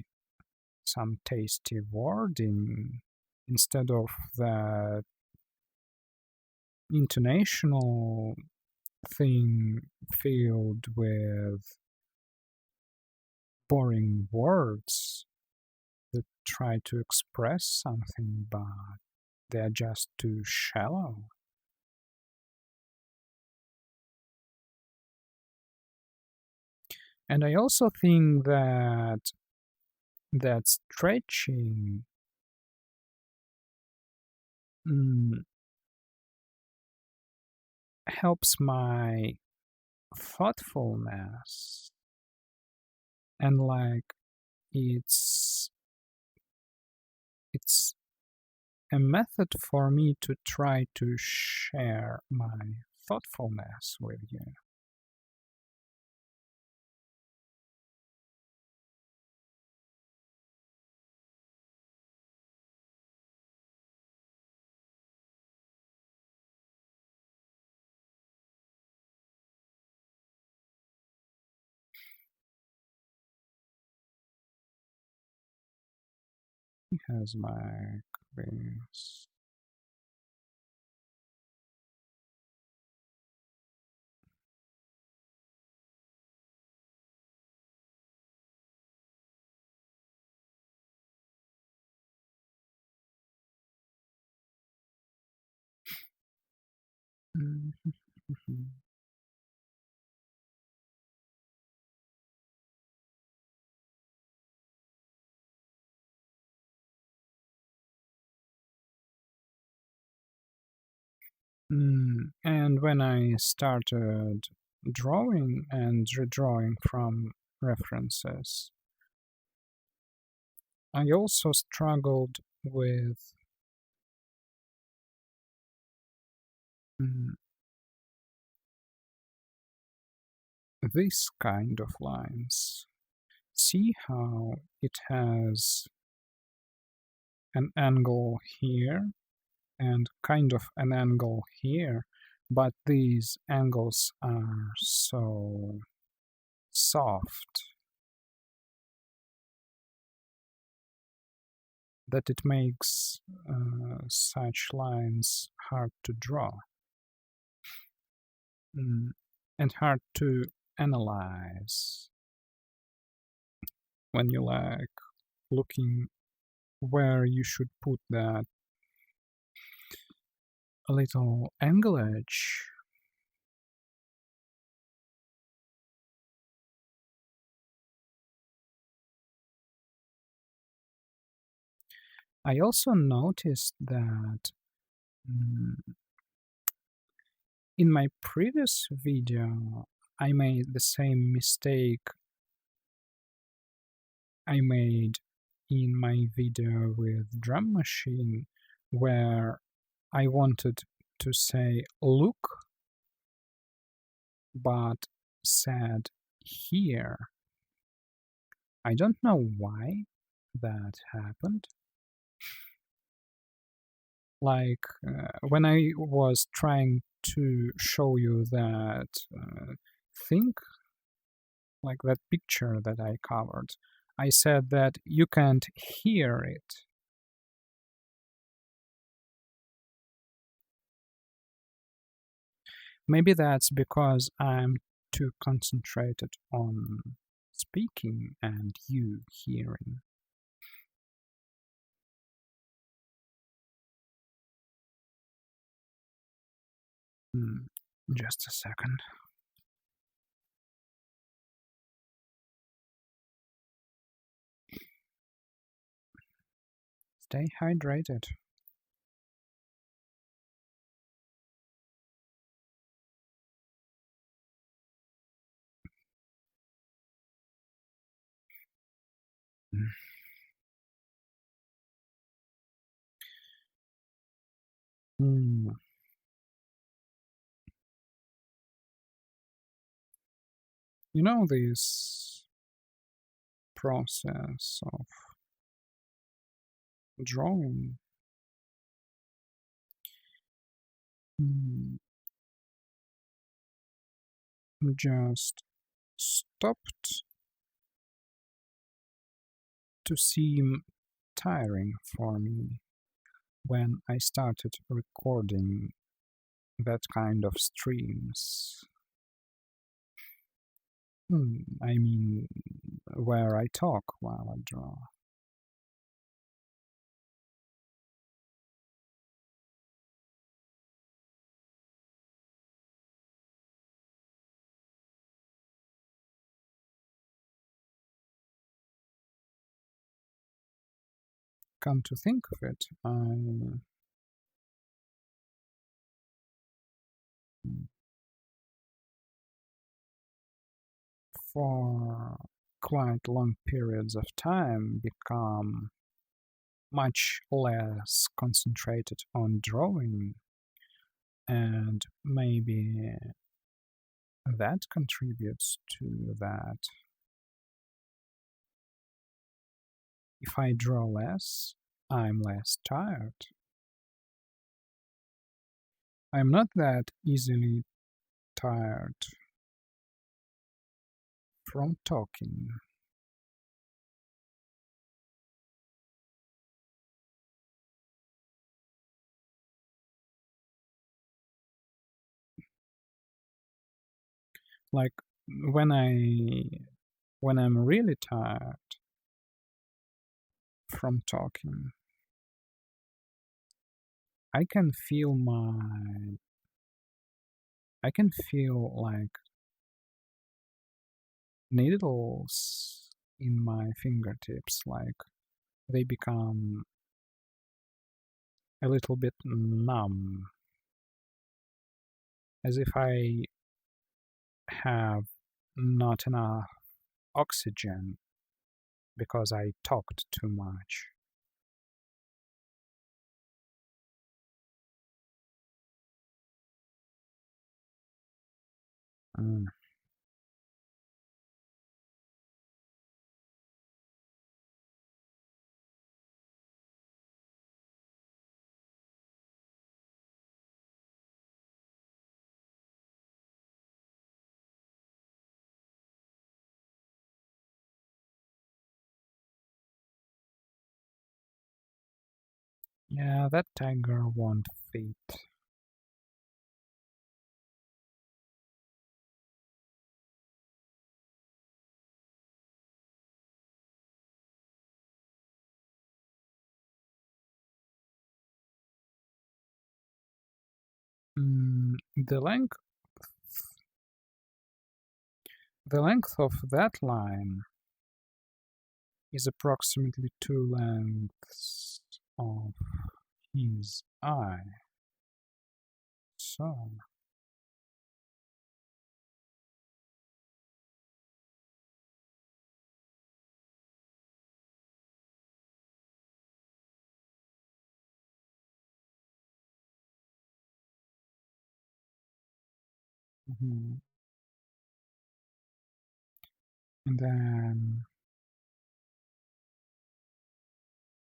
some tasty wording instead of that intonational thing filled with boring words that try to express something, but they're just too shallow. And I also think that stretching mm, helps my thoughtfulness and like it's it's a method for me to try to share my thoughtfulness with you. He has my quiz. Mhm. And when I started drawing and redrawing from references, I also struggled with mm, this kind of lines. See how it has an angle here and kind of an angle here, but these angles are so soft. that it makes such lines hard to draw, and hard to analyze when you like looking where you should put that little angle edge. I also noticed that in my previous video I made the same mistake I made in my video with drum machine, where I wanted to say look but said here. I don't know why that happened. Like when I was trying to show you that thing, like that picture that I covered, I said that you can't hear it. Maybe that's because I'm too concentrated on speaking and you hearing. Just a second. Stay hydrated. Mm. You know this process of drawing just stopped to seem tiring for me when I started recording that kind of streams. I mean, where I talk while I draw. Come to think of it, for quite long periods of time become much less concentrated on drawing, and maybe that contributes to that. If I draw less, I'm less tired. I'm not that easily tired from talking. Like when I'm really tired from talking, I can feel like needles in my fingertips, like they become a little bit numb, as if I have not enough oxygen because I talked too much. Mm. Yeah, that tiger won't fit. The length of that line is approximately two lengths of his eye. So, mhm. And then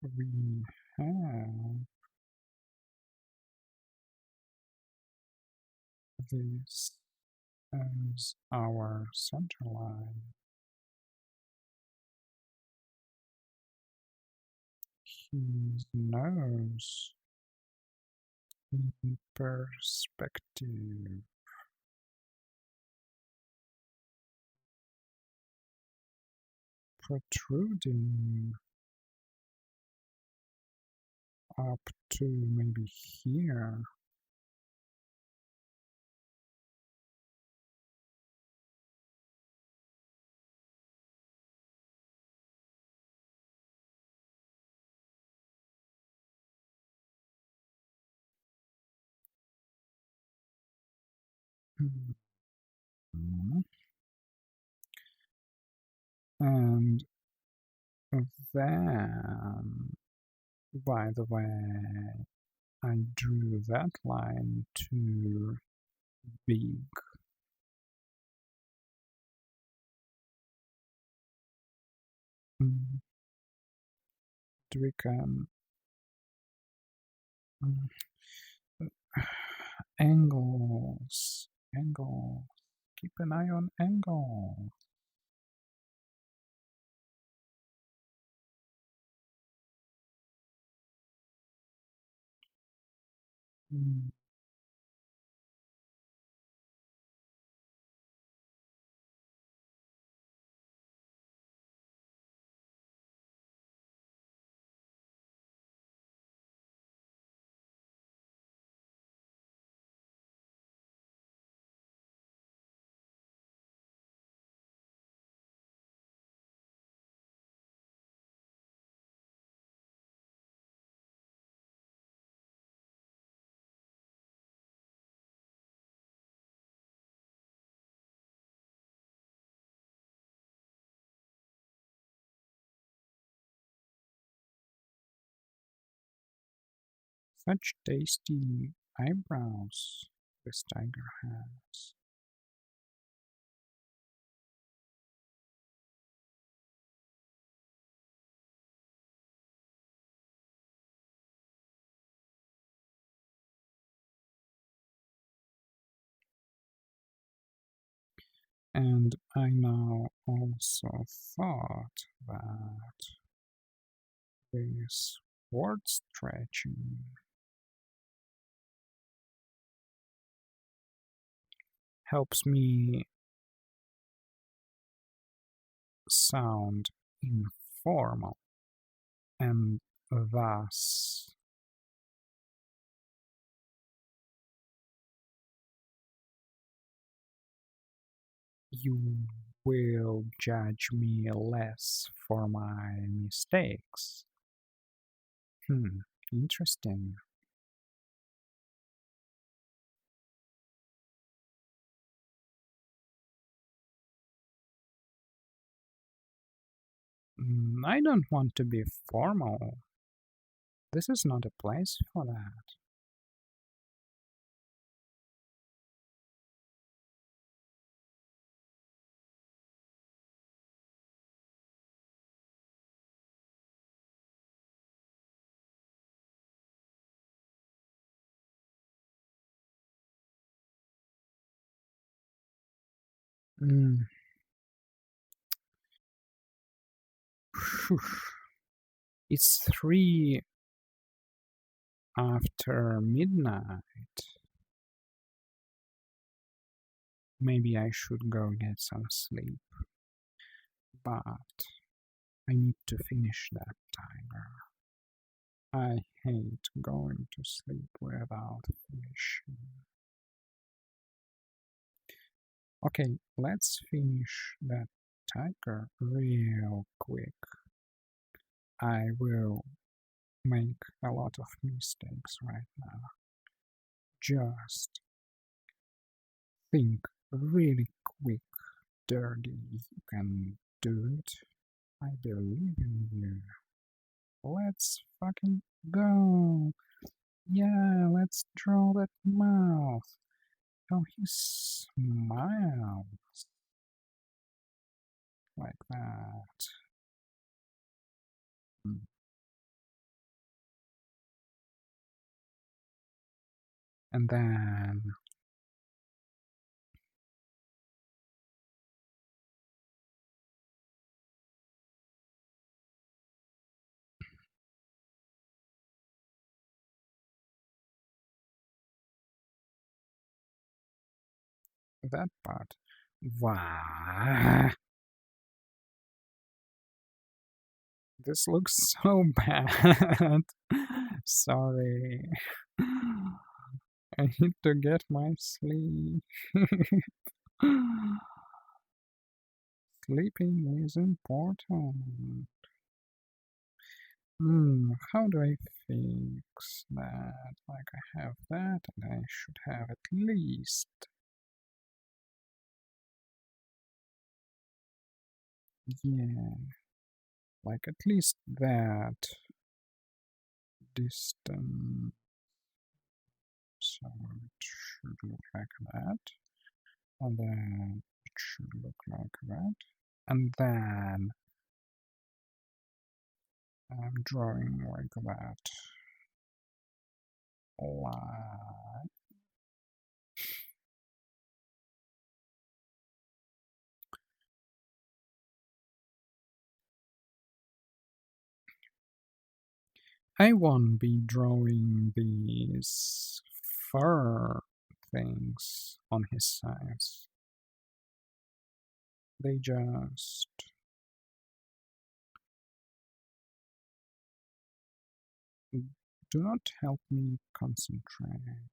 we have this as our center line. His nose in perspective, protruding up to maybe here. Mhm. And then, by the way, I drew that line too big. Mm, we can mm, angles. Keep an eye on angle. Mm, Such tasty eyebrows this tiger has. And I now also thought that this word stretching helps me sound informal and thus you will judge me less for my mistakes. Interesting. I don't want to be formal. This is not a place for that. Mm. It's 3 after midnight. Maybe I should go get some sleep, but I need to finish that tiger. I hate going to sleep without finishing. Okay, let's finish that tiger real quick. I will make a lot of mistakes right now. Just think really quick, Dergy. You can do it. I believe in you. Let's fucking go. Yeah, let's draw that mouth. How he smiles like that. Mm. And then that part. Wow. This looks so bad. Sorry. I need to get my sleep. Sleeping is important. How do I fix that? Like I have that and I should have at least, yeah, like at least that distance. So it should look like that. And then it should look like that. And then I'm drawing like that. Like I won't be drawing these fur things on his sides. They just do not help me concentrate.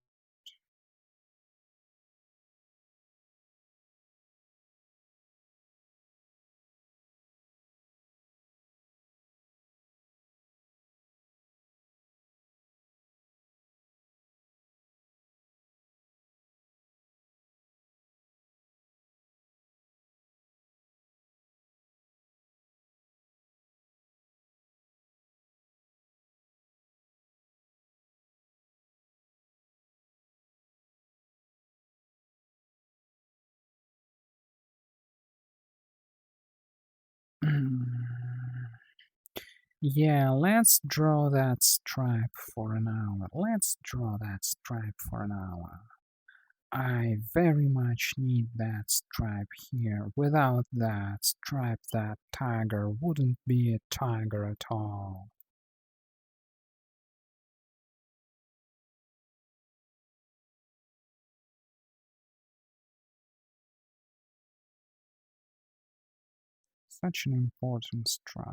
Yeah, let's draw that stripe for an hour. Let's draw that stripe for an hour. I very much need that stripe here. Without that stripe, that tiger wouldn't be a tiger at all. Such an important stripe.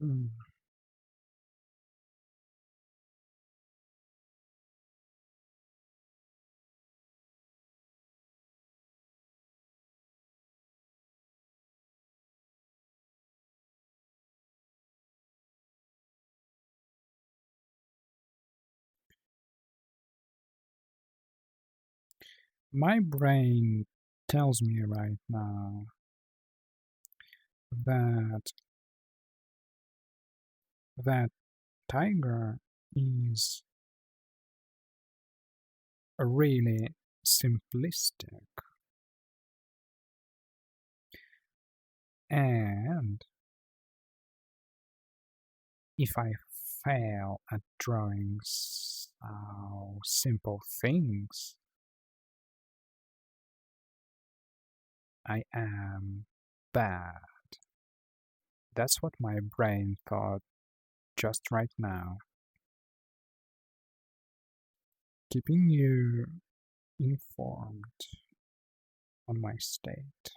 Mm. My brain tells me right now that that tiger is really simplistic, and if I fail at drawing Oh, simple things. I am bad. That's what my brain thought just right now. Keeping you informed on my state.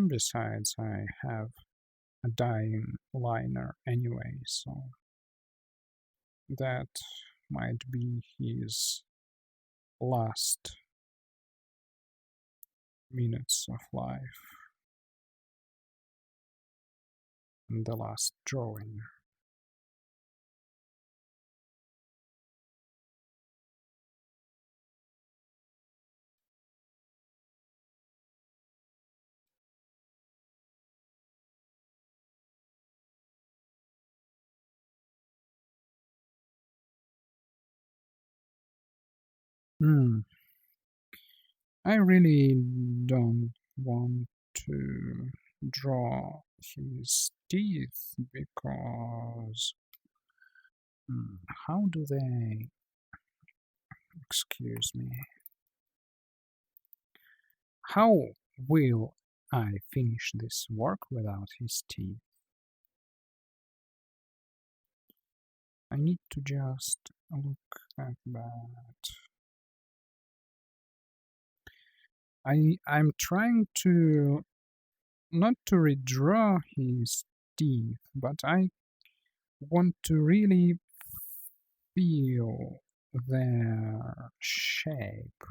Besides, I have a dying liner anyway, so that might be his last minutes of life and the last drawing. Hmm. I really don't want to draw his teeth because how do they, excuse me, how will I finish this work without his teeth? I need to just look at that. I'm trying to not to redraw his teeth, but I want to really feel their shape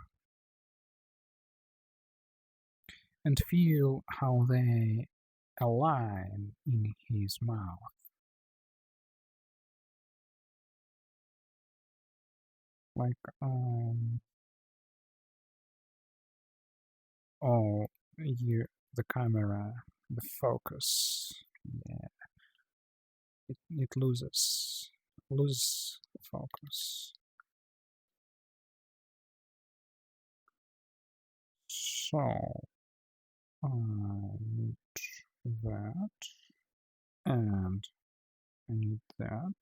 and feel how they align in his mouth. Like, oh, the camera, the focus, yeah, it loses the focus. So I need that, and I need that.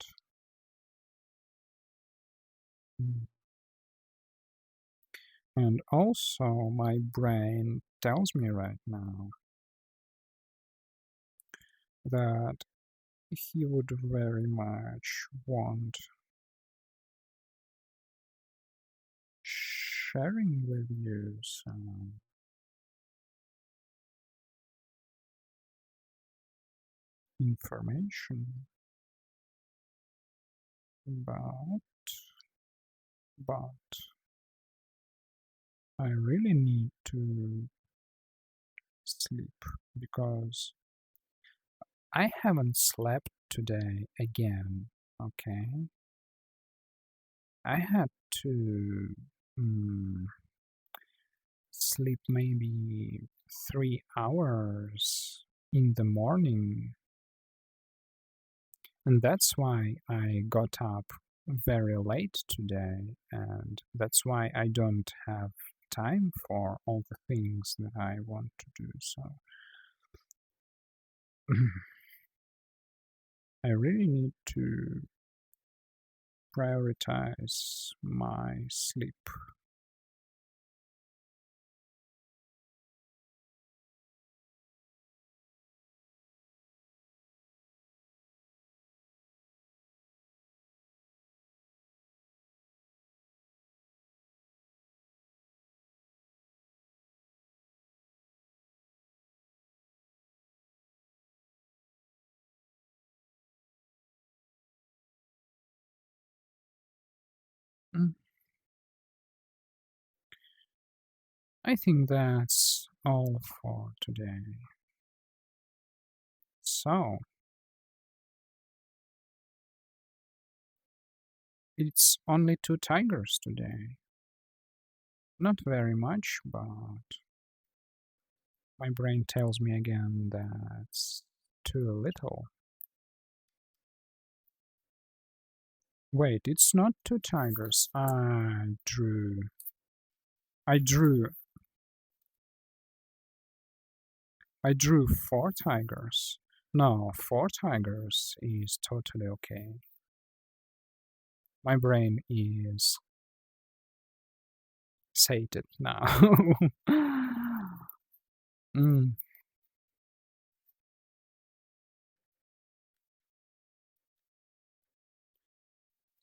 And also, my brain tells me right now that he would very much want sharing with you some information about, but I really need to sleep because I haven't slept today again. Okay, I had to sleep maybe 3 hours in the morning, and that's why I got up very late today, and that's why I don't have time for all the things that I want to do. So I really need to prioritize my sleep. Mm, I think that's all for today. So it's only two tigers today. Not very much, but my brain tells me again that's too little. Wait, it's not two tigers. I drew, I drew four tigers. No, four tigers is totally okay. My brain is sated now. Mm.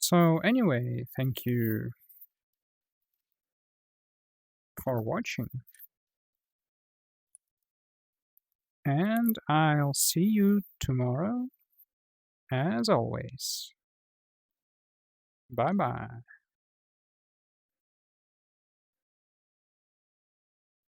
So anyway, thank you for watching, and I'll see you tomorrow as always. Bye bye.